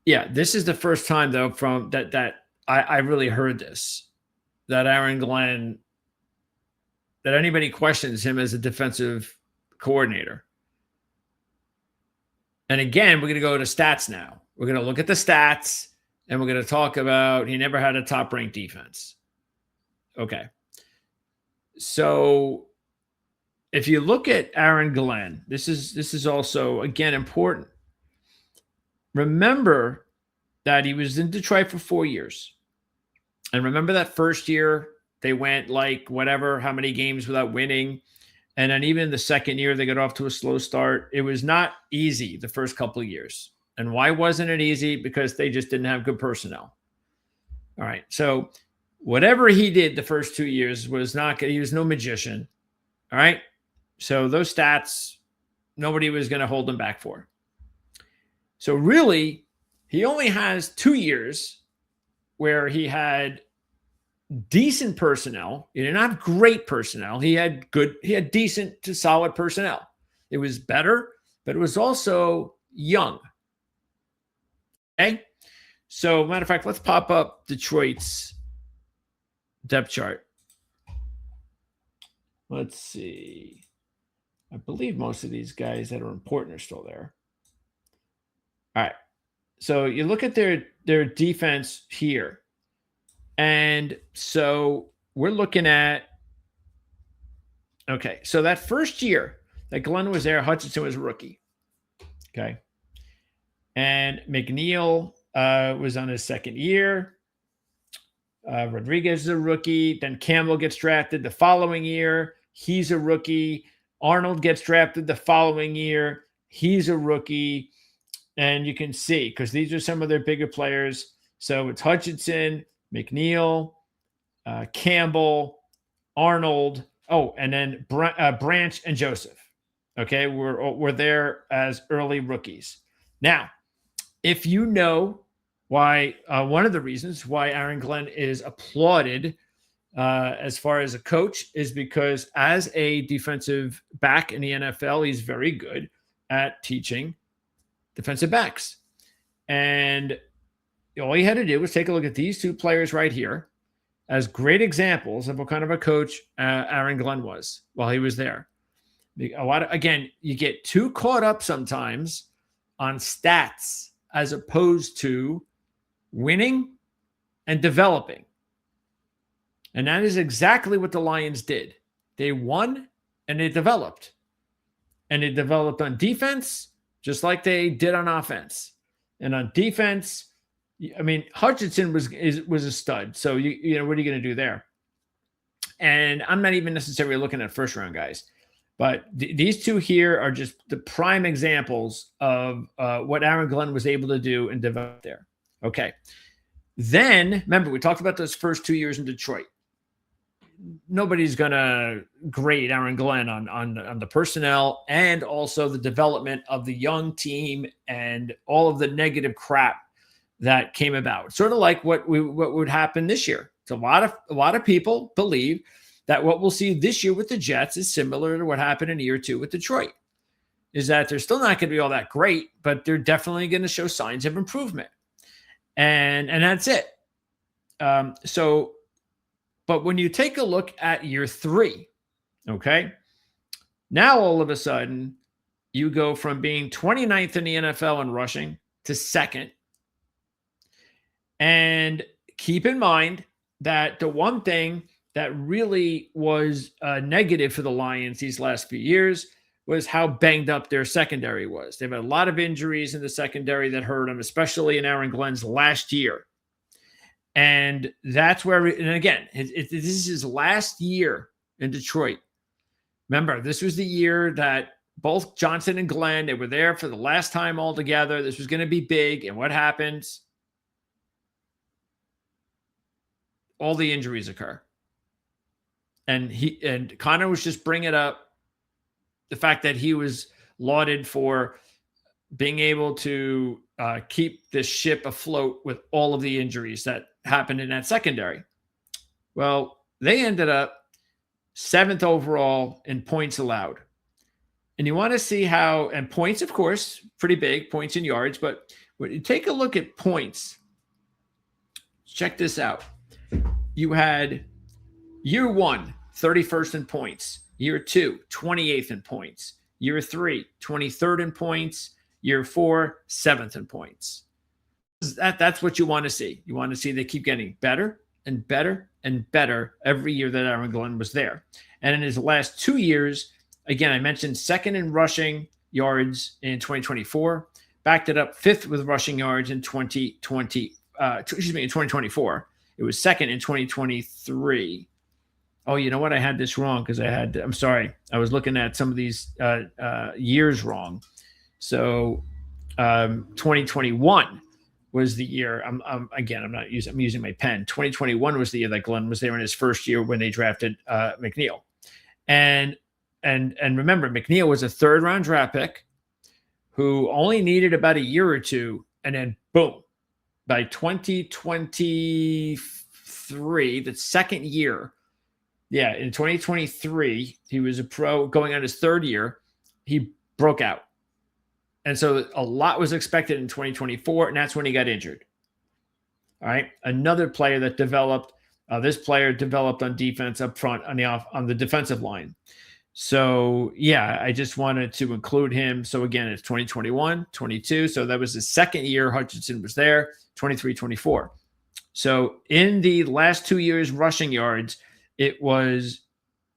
yeah, this is the first time though from that I really heard this, that Aaron Glenn, that anybody questions him as a defensive coordinator. And again, we're going to go to stats now. We're going to look at the stats, and we're going to talk about he never had a top-ranked defense. Okay. So if you look at Aaron Glenn, this is also, again, important. Remember that he was in Detroit for 4 years. And remember that first year, they went like whatever, how many games without winning. And then even the second year, they got off to a slow start. It was not easy the first couple of years. And why wasn't it easy? Because they just didn't have good personnel. All right. So whatever he did the first 2 years was not good. He was no magician. All right. So those stats, nobody was going to hold him back for. So really, he only has 2 years where he had decent personnel. He didn't have great personnel. He had decent to solid personnel. It was better, but it was also young. Okay. So matter of fact, let's pop up Detroit's depth chart. Let's see. I believe most of these guys that are important are still there. All right. So you look at their defense here. And so we're looking at, okay, so that first year that Glenn was there, Hutchinson was a rookie. Okay. And McNeil was on his second year. Rodriguez is a rookie. Then Campbell gets drafted the following year. He's a rookie. Arnold gets drafted the following year. He's a rookie. And you can see, because these are some of their bigger players. So it's Hutchinson, McNeil, Campbell, Arnold. Oh, and then Branch and Joseph. Okay, we're there as early rookies. Now, if you know why, one of the reasons why Aaron Glenn is applauded as far as a coach is because as a defensive back in the NFL, he's very good at teaching defensive backs. And all he had to do was take a look at these two players right here as great examples of what kind of a coach Aaron Glenn was while he was there. Again, you get too caught up sometimes on stats as opposed to winning and developing. And that is exactly what the Lions did. They won and they developed. And they developed on defense just like they did on offense. And on defense, I mean, Hutchinson was a stud. So, you know, what are you going to do there? And I'm not even necessarily looking at first round guys. But these two here are just the prime examples of what Aaron Glenn was able to do and develop there. Okay. Then, remember, we talked about those first 2 years in Detroit. Nobody's going to grade Aaron Glenn on the personnel and also the development of the young team and all of the negative crap that came about. Sort of like what would happen this year. So a lot of people believe that what we'll see this year with the Jets is similar to what happened in year 2 with Detroit, is that they're still not going to be all that great, but they're definitely going to show signs of improvement. And that's it. But when you take a look at year 3, okay, now all of a sudden you go from being 29th in the NFL in rushing to second. And keep in mind that the one thing that really was negative for the Lions these last few years was how banged up their secondary was. They've had a lot of injuries in the secondary that hurt them, especially in Aaron Glenn's last year. And that's where, and again, this is his last year in Detroit. Remember, this was the year that both Johnson and Glenn, they were there for the last time all together. This was going to be big. And what happens? All the injuries occur. And Connor was just bringing up the fact that he was lauded for being able to keep this ship afloat with all of the injuries that happened in that secondary. Well, they ended up 7th overall in points allowed. And you want to see how, and points, of course, pretty big, points in yards, but when you take a look at points, check this out. You had year 1, 31st in points. Year 2, 28th in points. Year 3, 23rd in points. Year 4, 7th in points. That's what you want to see. You want to see they keep getting better and better and better every year that Aaron Glenn was there. And in his last 2 years, again, I mentioned second in rushing yards in 2024, backed it up 5th with rushing yards in 2024. It was second in 2023. Oh, you know what? I had this wrong because I'm sorry. I was looking at some of these years wrong. So 2021 was the year. I'm using my pen. 2021 was the year that Glenn was there in his first year when they drafted McNeil. And remember, McNeil was a 3rd round draft pick who only needed about a year or two, and then boom, by 2023, the second year, in 2023, he was a pro going on his 3rd year. He broke out. And so a lot was expected in 2024, and that's when he got injured. All right. Another player that developed, this player developed on defense up front on the defensive line. So, I just wanted to include him. So, again, it's 2021, 22. So that was his second year. Hutchinson was there, 23, 24. So in the last 2 years, rushing yards, it was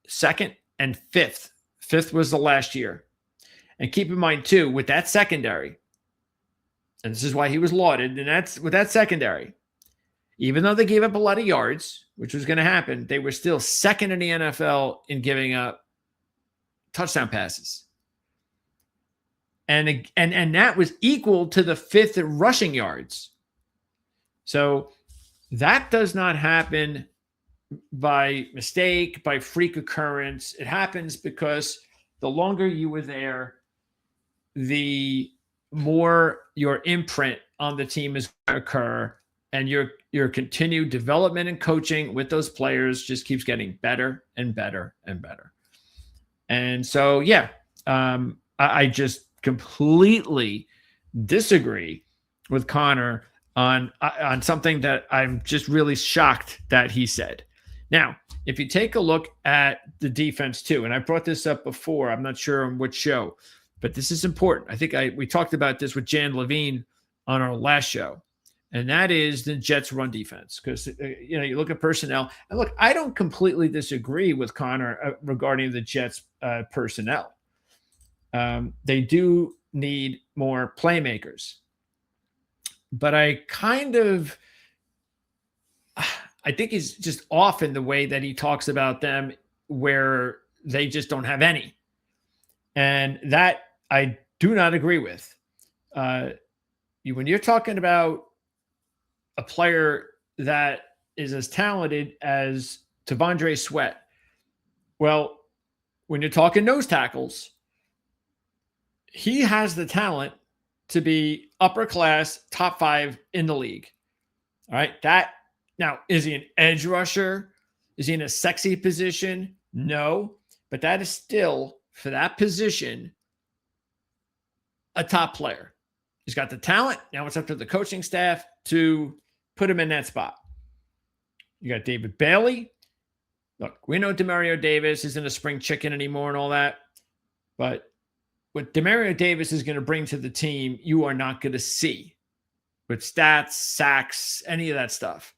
2nd and 5th. 5th was the last year. And keep in mind, too, with that secondary, and this is why he was lauded, and that's with that secondary, even though they gave up a lot of yards, which was going to happen, they were still 2nd in the NFL in giving up touchdown passes. And that was equal to the 5th in rushing yards. So that does not happen by mistake, by freak occurrence. It happens because the longer you were there, the more your imprint on the team is going to occur, and your continued development and coaching with those players just keeps getting better and better and better. And so, yeah, I just completely disagree with Connor on something that I'm just really shocked that he said. Now, if you take a look at the defense too, and I brought this up before, I'm not sure on which show, but this is important. I think we talked about this with Jan Levine on our last show, and that is the Jets' run defense. Because you look at personnel, and look, I don't completely disagree with Connor regarding the Jets' personnel. They do need more playmakers, but I think he's just off in the way that he talks about them, where they just don't have any, and that I do not agree with. When you're talking about a player that is as talented as T'Vondre Sweat, well, when you're talking nose tackles, he has the talent to be upper class, top 5 in the league. All right. Now, is he an edge rusher? Is he in a sexy position? No, but that is still, for that position, a top player. He's got the talent. Now it's up to the coaching staff to put him in that spot. You got David Bailey. Look, we know Demario Davis isn't a spring chicken anymore and all that, but what Demario Davis is going to bring to the team, you are not going to see with stats, sacks, any of that stuff.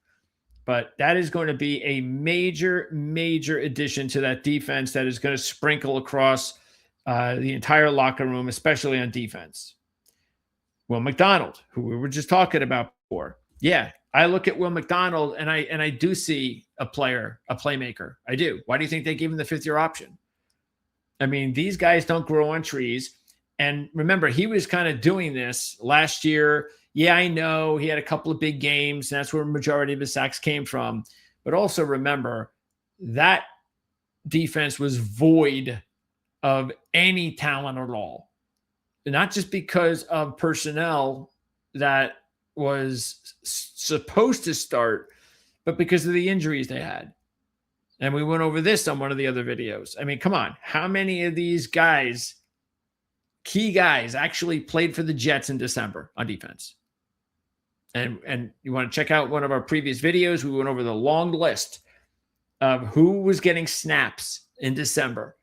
But that is going to be a major, major addition to that defense that is going to sprinkle across the entire locker room, especially on defense. Will McDonald, who we were just talking about before. Yeah, I look at Will McDonald and I do see a player, a playmaker. I do. Why do you think they gave him the 5th-year option? I mean, these guys don't grow on trees. And remember, he was kind of doing this last year. Yeah, I know he had a couple of big games, and that's where the majority of his sacks came from. But also remember, that defense was void of any talent at all. Not just because of personnel that was supposed to start, but because of the injuries they had. And we went over this on one of the other videos. I mean, come on. How many of these guys, key guys, actually played for the Jets in December on defense? And you want to check out one of our previous videos, we went over the long list of who was getting snaps in December.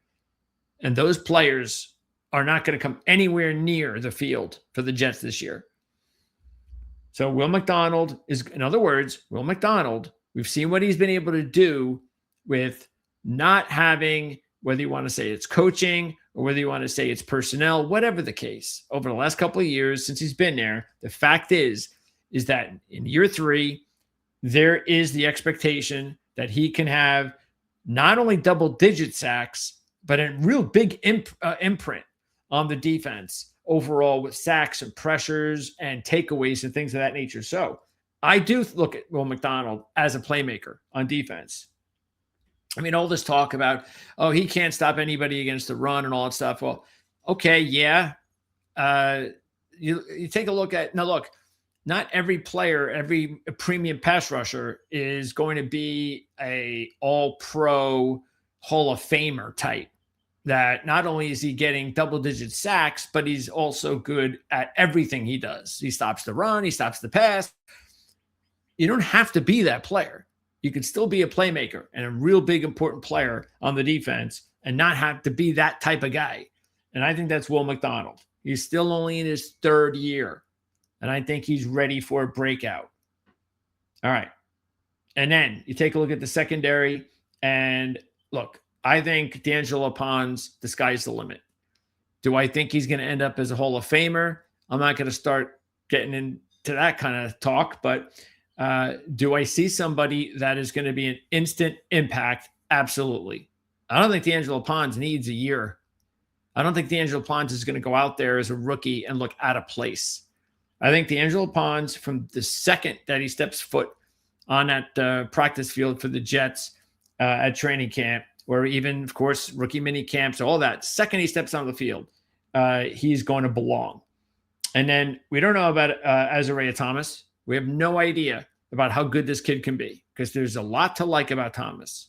And those players are not going to come anywhere near the field for the Jets this year. So Will McDonald is, in other words, Will McDonald, we've seen what he's been able to do with not having, whether you want to say it's coaching or whether you want to say it's personnel, whatever the case, over the last couple of years since he's been there, the fact is that in year 3, there is the expectation that he can have not only double-digit sacks, but a real big imprint on the defense overall with sacks and pressures and takeaways and things of that nature. So I do look at Will McDonald as a playmaker on defense. I mean, all this talk about, oh, he can't stop anybody against the run and all that stuff. Well, okay, yeah. You take a look at, now look, not every player, every premium pass rusher is going to be a all-pro Hall of Famer type. That not only is he getting double-digit sacks, but he's also good at everything he does. He stops the run, he stops the pass. You don't have to be that player. You can still be a playmaker and a real big, important player on the defense and not have to be that type of guy. And I think that's Will McDonald. He's still only in his 3rd year, and I think he's ready for a breakout. All right. And then you take a look at the secondary, and look, I think D'Angelo Pons, the sky's the limit. Do I think he's going to end up as a Hall of Famer? I'm not going to start getting into that kind of talk, but do I see somebody that is going to be an instant impact? Absolutely. I don't think D'Angelo Pons needs a year. I don't think D'Angelo Pons is going to go out there as a rookie and look out of place. I think D'Angelo Pons, from the second that he steps foot on that practice field for the Jets at training camp, or even, of course, rookie mini camps, all that. Second he steps on the field, he's going to belong. And then we don't know about Azariah Thomas. We have no idea about how good this kid can be because there's a lot to like about Thomas.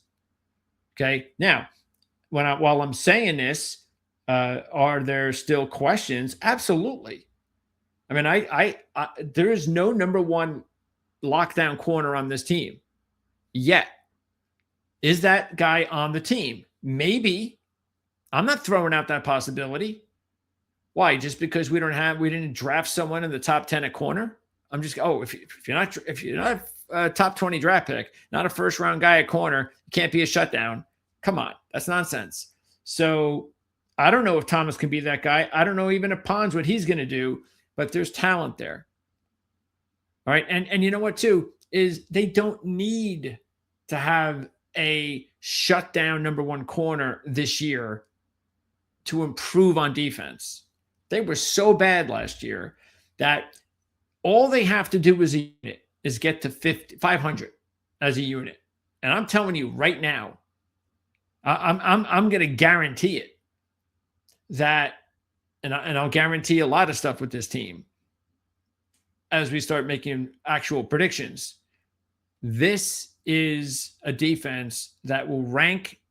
Okay. Now, while I'm saying this, are there still questions? Absolutely. I mean, I there is no number one lockdown corner on this team yet. Is that guy on the team? Maybe. I'm not throwing out that possibility. Why? Just because we didn't draft someone in the top 10 at corner? I'm just, if you're not a top 20 draft pick, not a first round guy at corner, you can't be a shutdown. Come on, that's nonsense. So I don't know if Thomas can be that guy. I don't know even if Pons what he's going to do, but there's talent there. All right, and you know what too is they don't need to have a shutdown number one corner this year to improve on defense. They were so bad last year that all they have to do as a unit is get to 500 as a unit. And I'm telling you right now, I'm going to guarantee it that, and I'll guarantee a lot of stuff with this team as we start making actual predictions. This is a defense that will rank.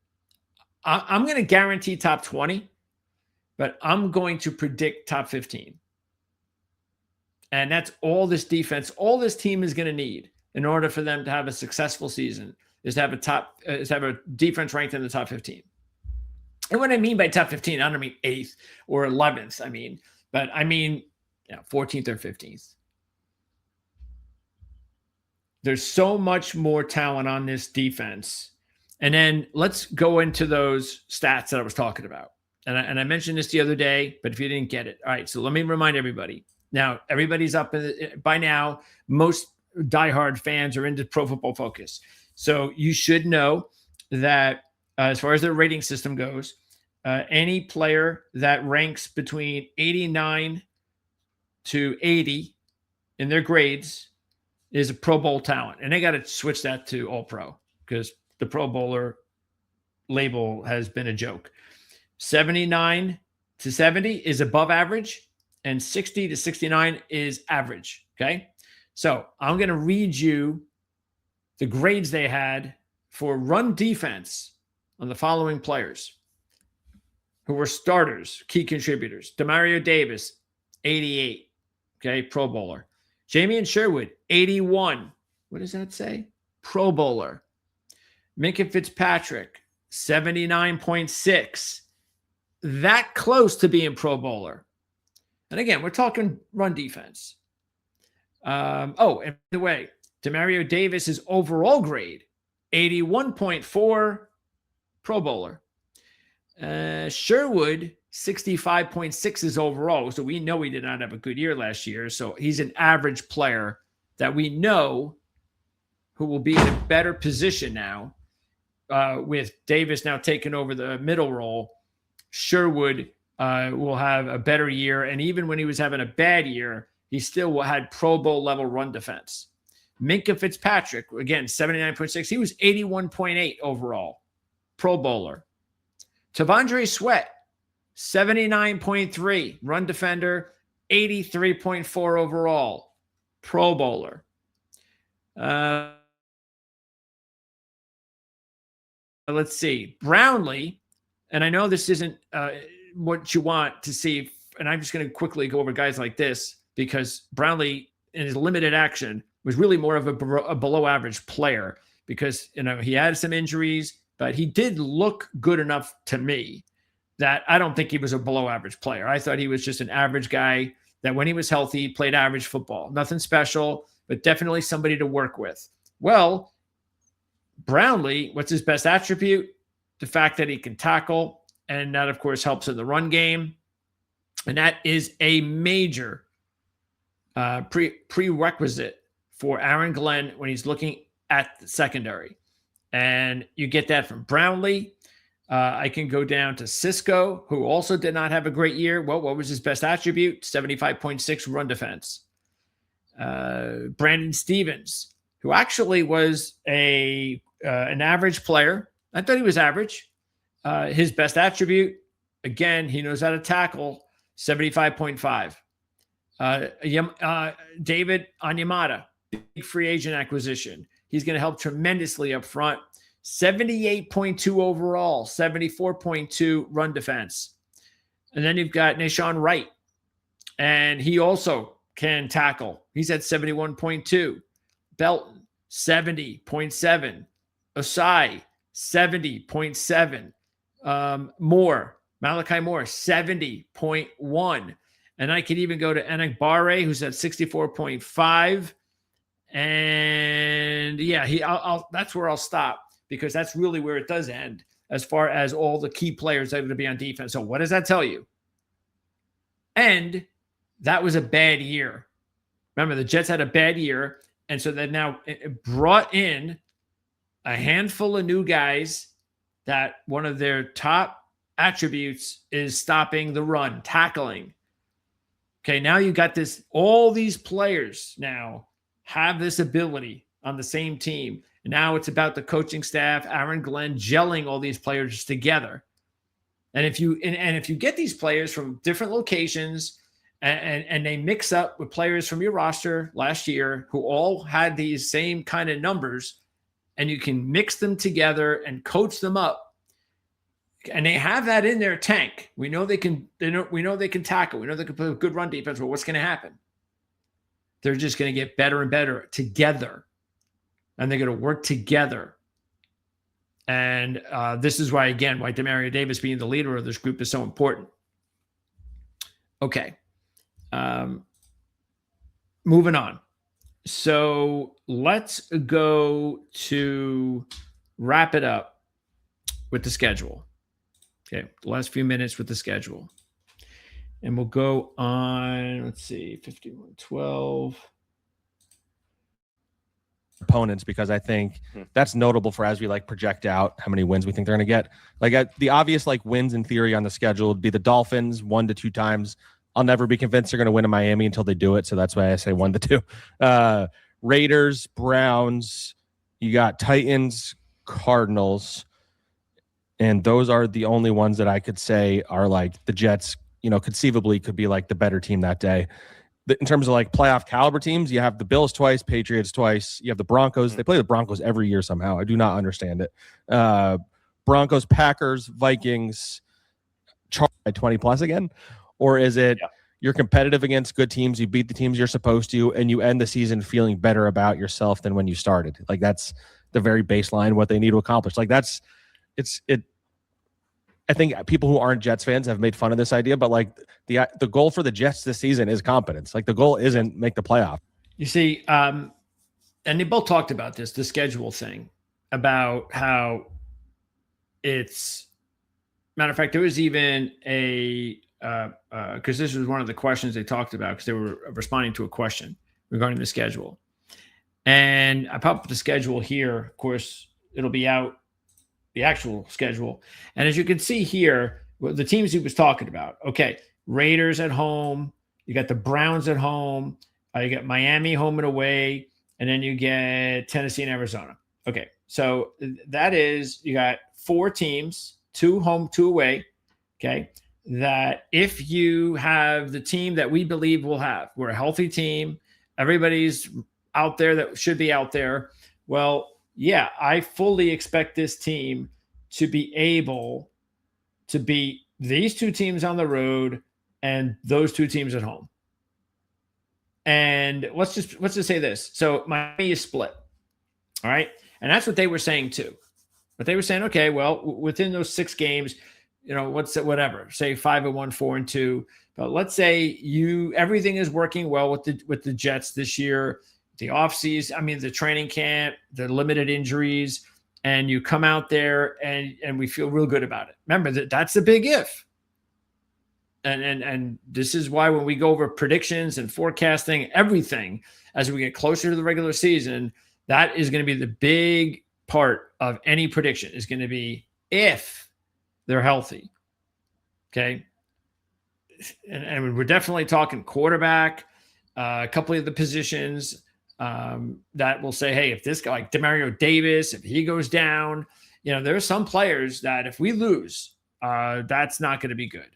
I'm going to guarantee top 20, but I'm going to predict top 15. And that's all this defense, all this team is going to need in order for them to have a successful season is to have a defense ranked in the top 15. And what I mean by top 15, I don't mean 8th or 11th. But I mean 14th or 15th. There's so much more talent on this defense. And then let's go into those stats that I was talking about. And I mentioned this the other day, but if you didn't get it. All right, so let me remind everybody. Now, everybody's up by now. Most diehard fans are into Pro Football Focus. So you should know that as far as their rating system goes, any player that ranks between 89 to 80 in their grades is a Pro Bowl talent. And they got to switch that to All Pro because the Pro Bowler label has been a joke. 79 to 70 is above average, and 60 to 69 is average. Okay. So I'm going to read you the grades they had for run defense on the following players who were starters, key contributors. Demario Davis, 88. Okay. Pro Bowler. Jamien Sherwood, 81. What does that say? Pro Bowler. Minkah Fitzpatrick, 79.6. That close to being Pro Bowler. And again, we're talking run defense. And by the way, Demario Davis's overall grade, 81.4, Pro Bowler. Sherwood, 65.6 is overall. So we know he did not have a good year last year. So he's an average player that we know who will be in a better position now with Davis now taking over the middle role. Sherwood will have a better year. And even when he was having a bad year, he still had Pro Bowl level run defense. Minkah Fitzpatrick, again, 79.6. He was 81.8 overall. Pro Bowler. Tavondre Sweat, 79.3. Run defender, 83.4 overall. Pro Bowler. Let's see. Brownlee, and I know this isn't what you want to see, and I'm just going to quickly go over guys like this because Brownlee, in his limited action, was really more of a below average player because, he had some injuries, but he did look good enough to me that I don't think he was a below average player. I thought he was just an average guy that when he was healthy, played average football. Nothing special, but definitely somebody to work with. Well, Brownlee, what's his best attribute? The fact that he can tackle, and that, of course, helps in the run game. And that is a major prerequisite for Aaron Glenn when he's looking at the secondary. And you get that from Brownlee. I can go down to Cisco, who also did not have a great year. Well, what was his best attribute? 75.6 run defense. Brandon Stevens, who actually was an average player. I thought he was average. His best attribute, again, he knows how to tackle, 75.5. David Onyemata, big free agent acquisition. He's going to help tremendously up front. 78.2 overall, 74.2 run defense. And then you've got Nashawn Wright, and he also can tackle. He's at 71.2. Belton, 70.7. Osai, 70.7. Malachi Moore, 70.1. And I could even go to Enagbare, who's at 64.5. And yeah, that's where I'll stop, because that's really where it does end as far as all the key players that are going to be on defense. So what does that tell you? And that was a bad year. Remember, the Jets had a bad year. And so they now brought in a handful of new guys that one of their top attributes is stopping the run, tackling. Okay, now you got this, all these players now have this ability on the same team. And now it's about the coaching staff, Aaron Glenn, gelling all these players together. And if you get these players from different locations and they mix up with players from your roster last year who all had these same kind of numbers, and you can mix them together and coach them up, and they have that in their tank. We know they can. We know they can tackle. We know they can play a good run defense. But what's going to happen? They're just going to get better and better together, and they're going to work together. And this is why Demario Davis being the leader of this group is so important. Okay, moving on. So let's go to wrap it up with the schedule. Okay, the last few minutes with the schedule. And we'll go on, let's see, 51-12. Opponents, because I think that's notable for as we like project out how many wins we think they're going to get. Like the obvious like wins in theory on the schedule would be the Dolphins 1 to 2 times. I'll never be convinced they're going to win in Miami until they do it. So that's why I say 1 to 2. Raiders, Browns, you got Titans, Cardinals. And those are the only ones that I could say are like the Jets, conceivably could be like the better team that day. In terms of like playoff caliber teams, you have the Bills twice, Patriots twice. You have the Broncos. They play the Broncos every year somehow. I do not understand it. Broncos, Packers, Vikings, Chargers by 20 plus again? Or is it you're competitive against good teams, you beat the teams you're supposed to, and you end the season feeling better about yourself than when you started? Like that's the very baseline, what they need to accomplish. Like I think people who aren't Jets fans have made fun of this idea, but like the goal for the Jets this season is competence. Like the goal isn't make the playoff. You see, and they both talked about this, the schedule thing, about how it's, matter of fact, there was even because this was one of the questions they talked about, because they were responding to a question regarding the schedule. And I popped up the schedule here. Of course, it'll be out, the actual schedule. And as you can see here, the teams he was talking about. Okay, Raiders at home. You got the Browns at home. You got Miami home and away. And then you get Tennessee and Arizona. Okay, so that is, you got 4 teams, 2 home, 2 away. Okay, that if you have the team that we believe we'll have, we're a healthy team, everybody's out there that should be out there. Well, yeah, I fully expect this team to be able to beat these 2 teams on the road and those 2 teams at home. And let's just say this. So Miami is split. All right. And that's what they were saying too. But they were saying, okay, well, within those 6 games, whatever, say 5-1, 4-2. But let's say everything is working well with the Jets this year. The offseason, the training camp, the limited injuries, and you come out there and we feel real good about it. Remember that's the big if. And this is why when we go over predictions and forecasting everything as we get closer to the regular season, that is going to be the big part of any prediction, is going to be if they're healthy. Okay. And we're definitely talking quarterback, a couple of the positions that will say, hey, if this guy like Demario Davis, if he goes down, there are some players that if we lose, that's not going to be good.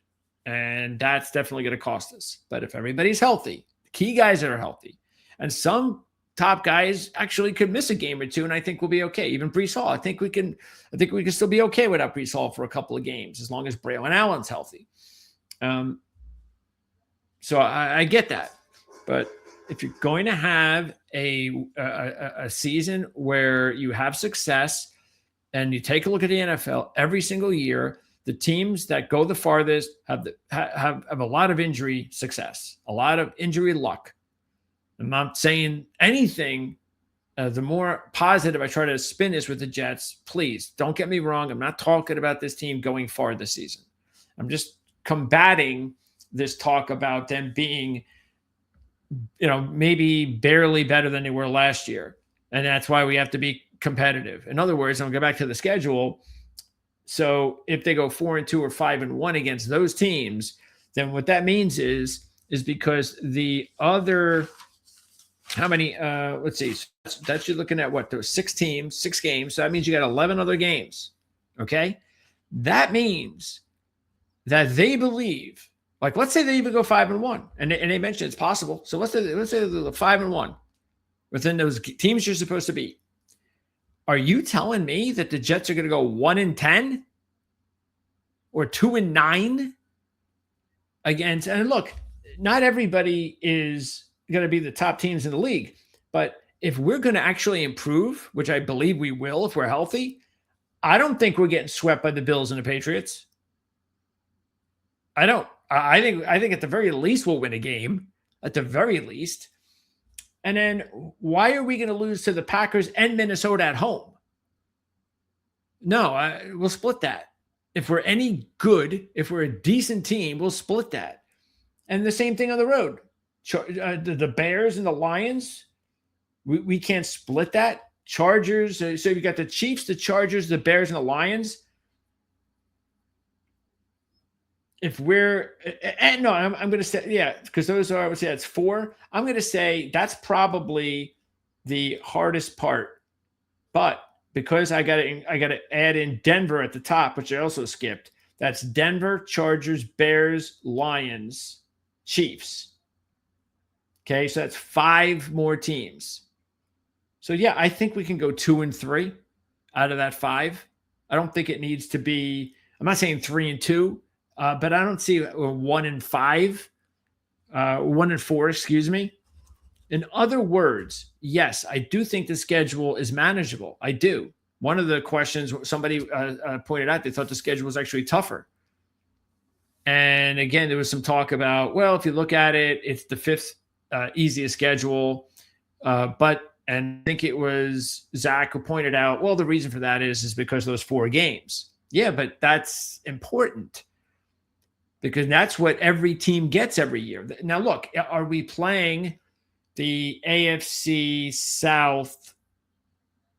And that's definitely going to cost us. But if everybody's healthy, the key guys that are healthy, and some top guys actually could miss a game or two, and I think we'll be okay. Even Breece Hall, I think we can still be okay without Breece Hall for a couple of games as long as Braylon Allen's healthy. So I get that, but if you're going to have a season where you have success, and you take a look at the NFL every single year, the teams that go the farthest have a lot of injury success, a lot of injury luck. I'm not saying anything. The more positive I try to spin this with the Jets, please don't get me wrong. I'm not talking about this team going far this season. I'm just combating this talk about them being, maybe barely better than they were last year. And that's why we have to be competitive. In other words, I'll go back to the schedule. So if they go 4-2 or 5-1 against those teams, then what that means is because the other, how many, let's see, that's you're looking at what, those 6 teams, 6 games. So that means you got 11 other games. Okay. That means that they believe, like, let's say they even go 5-1 and they mentioned it's possible. So let's say they're 5-1 within those teams you're supposed to beat. Are you telling me that the Jets are going to go 1-10 or 2-9 against? And look, not everybody is going to be the top teams in the league, but if we're going to actually improve, which I believe we will if we're healthy, I don't think we're getting swept by the Bills and the Patriots. I don't. I think at the very least we'll win a game, at the very least. And then why are we going to lose to the Packers and Minnesota at home? No, we'll split that. If we're any good, if we're a decent team, we'll split that. And the same thing on the road. The Bears and the Lions, we can't split that. Chargers, so you got the Chiefs, the Chargers, the Bears, and the Lions. If we're, and no, I'm going to say, yeah, because those are, I would say that's 4. I'm going to say that's probably the hardest part. But because I got to add in Denver at the top, which I also skipped. That's Denver, Chargers, Bears, Lions, Chiefs. Okay, so that's 5 more teams. So yeah, I think we can go 2-3 out of that 5. I don't think it needs to be, I'm not saying 3-2. But I don't see 1-5, 1-4, excuse me. In other words, yes, I do think the schedule is manageable. I do. One of the questions somebody pointed out, they thought the schedule was actually tougher. And again, there was some talk about, well, if you look at it, it's the 5th easiest schedule. And I think it was Zach who pointed out, well, the reason for that is because of those 4 games. Yeah, but that's important, because that's what every team gets every year. Now, look, are we playing the AFC South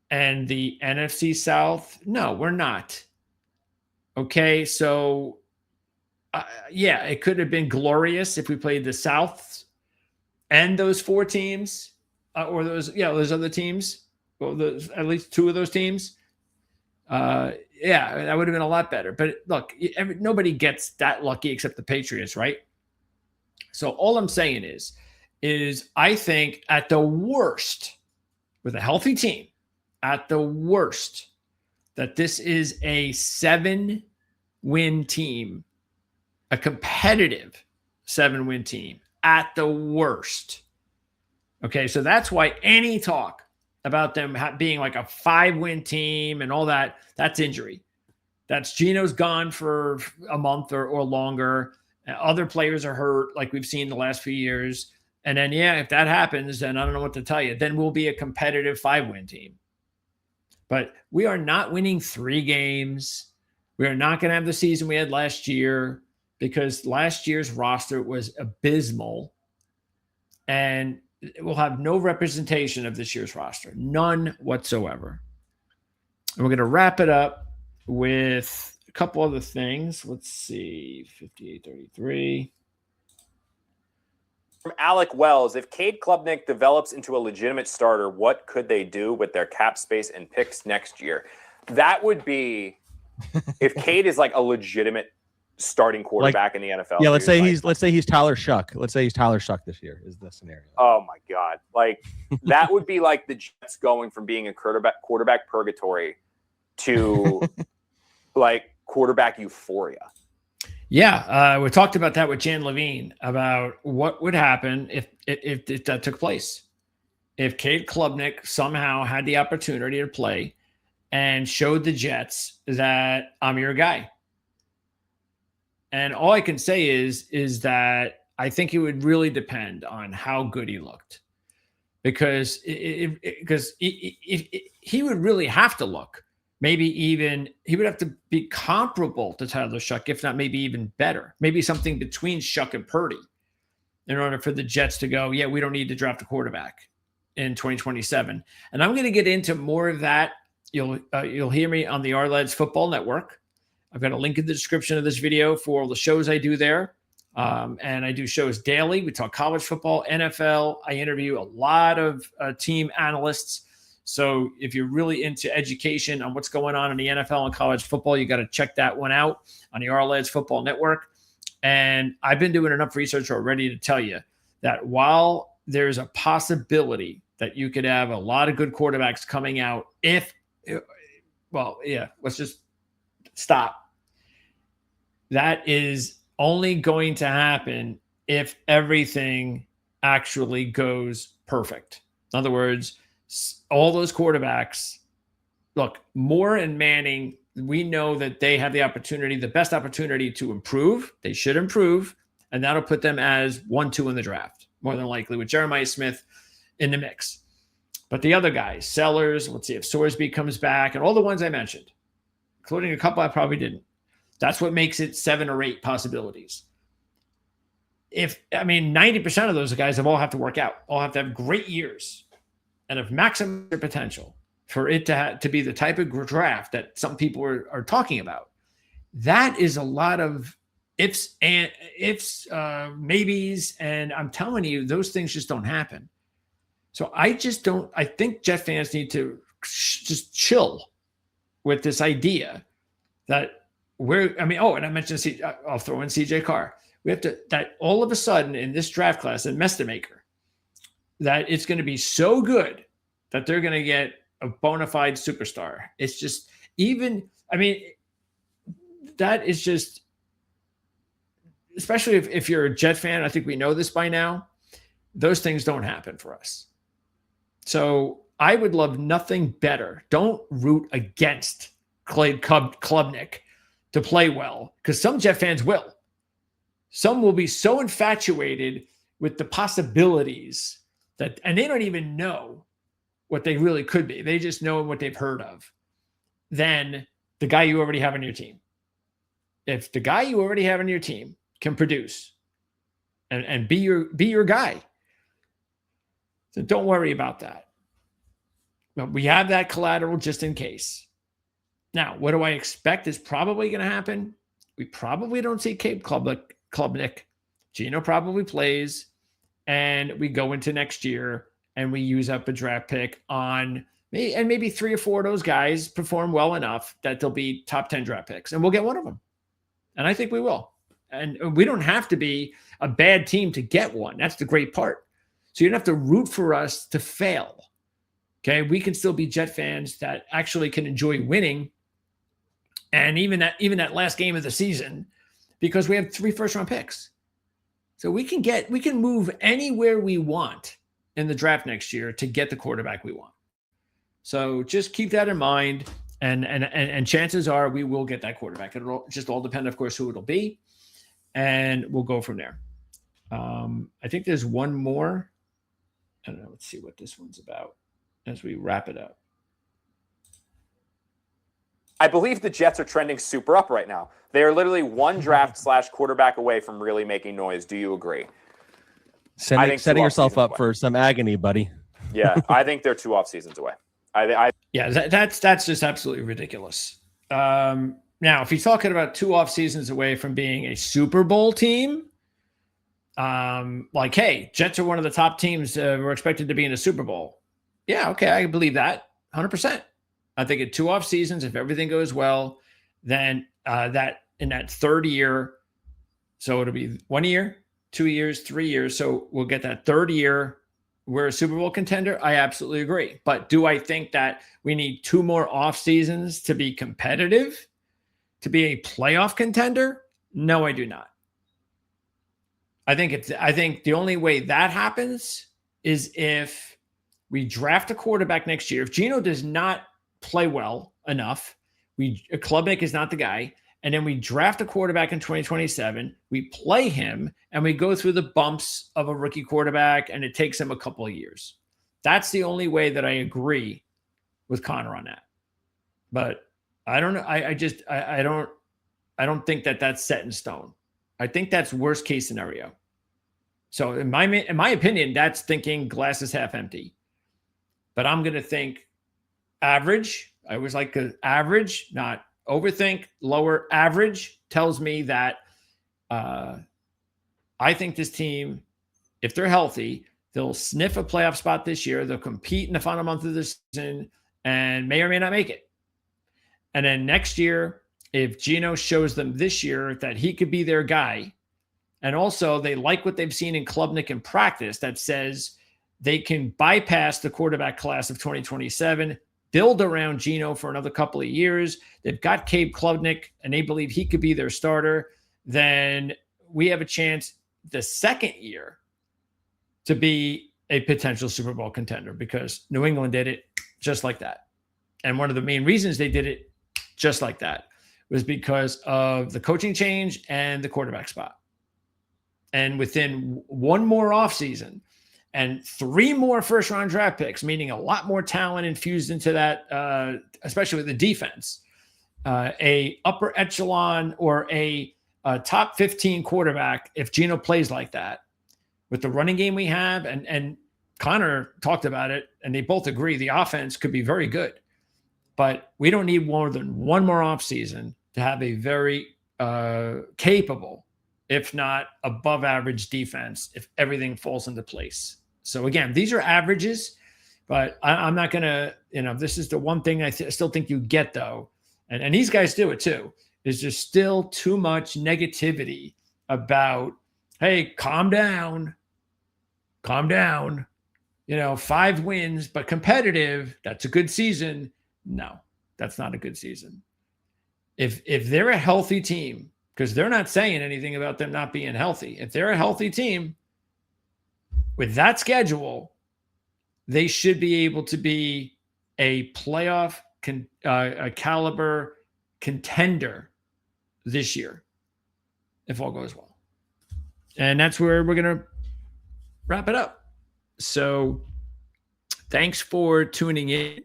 and the NFC South? No, we're not. Okay, so, yeah, it could have been glorious if we played the South and those 4 teams, or those other teams, well, at least 2 of those teams. Yeah, that would have been a lot better. But look, nobody gets that lucky except the Patriots, right? So all I'm saying is I think at the worst, with a healthy team, at the worst, that this is a 7-win team, a competitive 7-win team at the worst. Okay, so that's why any talk about them being like a 5-win team and all that, that's injury. That's Geno's gone for a month or longer. Other players are hurt, like we've seen the last few years. And then, yeah, if that happens, then I don't know what to tell you. Then we'll be a competitive 5-win team. But we are not winning 3 games. We are not going to have the season we had last year, because last year's roster was abysmal. And we'll have no representation of this year's roster. None whatsoever. And we're going to wrap it up with a couple other things. Let's see. 58-33. From Alec Wells, if Cade Klubnik develops into a legitimate starter, what could they do with their cap space and picks next year? That would be if Cade is like a legitimate starting quarterback in the NFL. Yeah, let's say he's Tyler Shuck. Let's say he's Tyler Shuck this year is the scenario. Oh my God. Like that would be like the Jets going from being a quarterback purgatory to like quarterback euphoria. Yeah, we talked about that with Jan Levine about what would happen if that took place. If Cade Klubnik somehow had the opportunity to play and showed the Jets that I'm your guy. And all I can say is that I think it would really depend on how good he looked, because he would really have to look. Maybe even he would have to be comparable to Tyler Shuck, if not maybe even better. Maybe something between Shuck and Purdy, in order for the Jets to go, yeah, we don't need to draft a quarterback in 2027. And I'm going to get into more of that. You'll hear me on the Our-Lads Football Network. I've got a link in the description of this video for all the shows I do there. And I do shows daily. We talk college football, NFL. I interview a lot of team analysts. So if you're really into education on what's going on in the NFL and college football, you got to check that one out on the Our-Lads Football Network. And I've been doing enough research already to tell you that while there's a possibility that you could have a lot of good quarterbacks coming out, let's just stop. That is only going to happen if everything actually goes perfect. In other words, all those quarterbacks, look, Moore and Manning, we know that they have the best opportunity to improve. They should improve, and that'll put them as 1-2 in the draft, more than likely, with Jeremiah Smith in the mix. But the other guys, Sellers, let's see if Sorsby comes back, and all the ones I mentioned, including a couple I probably didn't. That's what makes it 7 or 8 possibilities. 90% of those guys all have to work out, all have to have great years and have maximum their potential for it to be the type of draft that some people are talking about. That is a lot of ifs, maybes, and I'm telling you, those things just don't happen. So I think Jet fans need to just chill with this idea that and I mentioned, I'll throw in CJ Carr. We have that all of a sudden in this draft class in Mestemaker, that it's going to be so good that they're going to get a bona fide superstar. It's just that is just, especially if you're a Jet fan, I think we know this by now, those things don't happen for us. So I would love nothing better. Don't root against Cade Klubnik to play well, because some Jet fans will. Some will be so infatuated with the possibilities and they don't even know what they really could be. They just know what they've heard of. Then the guy you already have on your team. If the guy you already have on your team can produce and be your guy, so don't worry about that. But we have that collateral just in case. Now, what do I expect is probably going to happen? We probably don't see Cade Klubnik. Gino probably plays, and we go into next year and we use up a draft pick on me, and maybe 3 or 4 of those guys perform well enough that they'll be top 10 draft picks, and we'll get one of them. And I think we will. And we don't have to be a bad team to get one. That's the great part. So you don't have to root for us to fail. Okay, we can still be Jet fans that actually can enjoy winning. And even that last game of the season, because we have 3 first-round picks. So we can move anywhere we want in the draft next year to get the quarterback we want. So just keep that in mind, and chances are we will get that quarterback. It'll just all depend, of course, who it'll be, and we'll go from there. I think there's one more. I don't know. Let's see what this one's about as we wrap it up. I believe the Jets are trending super up right now. They are literally one draft / quarterback away from really making noise. Do you agree? Setting yourself up for some agony, buddy. Yeah, I think they're 2 off seasons away. That's just absolutely ridiculous. Now, if you're talking about 2 off seasons away from being a Super Bowl team, like, hey, Jets are one of the top teams. We're expected to be in a Super Bowl. Yeah, okay, I believe that 100%. I think in 2 off seasons, if everything goes well, then that in that third year, so it'll be 1 year, 2 years, 3 years. So we'll get that third year. We're a Super Bowl contender. I absolutely agree. But do I think that we need 2 more off seasons to be competitive, to be a playoff contender? No, I do not. I think the only way that happens is if we draft a quarterback next year. If Geno does not play well enough, Klubnik is not the guy, and then we draft a quarterback in 2027, we play him, and we go through the bumps of a rookie quarterback, and it takes him a couple of years. That's the only way that I agree with Connor on that. But I don't know. I don't think that that's set in stone. I think that's worst case scenario. So in my opinion, that's thinking glass is half empty. But I'm going to think average. I always like average, not overthink. Lower average tells me that I think this team, if they're healthy, they'll sniff a playoff spot this year. They'll compete in the final month of the season and may or may not make it. And then next year, if Geno shows them this year that he could be their guy, and also they like what they've seen in Klubnik in practice that says they can bypass the quarterback class of 2027, build around Geno for another couple of years. They've got Cade Klubnik, and they believe he could be their starter. Then we have a chance the second year to be a potential Super Bowl contender because New England did it just like that. And one of the main reasons they did it just like that was because of the coaching change and the quarterback spot. And within 1 more offseason and 3 more first-round draft picks, meaning a lot more talent infused into that, especially with the defense, a upper echelon or a top 15 quarterback, if Geno plays like that, with the running game we have, and Connor talked about it, and they both agree the offense could be very good. But we don't need more than 1 more offseason to have a very capable, if not above average defense, if everything falls into place. So again, these are averages, but I'm not going to, this is the one thing I still think you get though. And these guys do it too, is there's still too much negativity about, hey, calm down. 5 wins, but competitive. That's a good season. No, that's not a good season. If they're a healthy team, because they're not saying anything about them not being healthy. If they're a healthy team with that schedule, they should be able to be a playoff a caliber contender this year, if all goes well. And that's where we're going to wrap it up. So thanks for tuning in.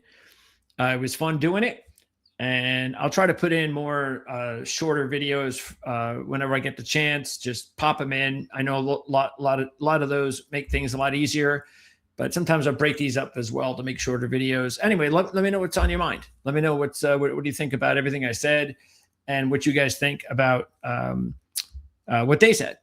It was fun doing it. And I'll try to put in more shorter videos whenever I get the chance. Just pop them in. I know a lot of those make things a lot easier, but sometimes I break these up as well to make shorter videos. Anyway, let me know what's on your mind. Let me know what do you think about everything I said, and what you guys think about what they said.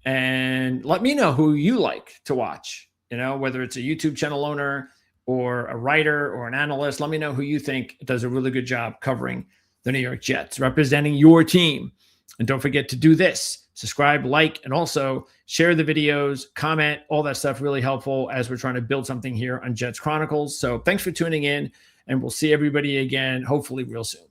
And let me know who you like to watch. Whether it's a YouTube channel owner or a writer or an analyst, let me know who you think does a really good job covering the New York Jets, representing your team. And don't forget to do this: subscribe, like, and also share the videos, comment, all that stuff. Really helpful as we're trying to build something here on Jets Chronicles. So thanks for tuning in, and we'll see everybody again, hopefully real soon.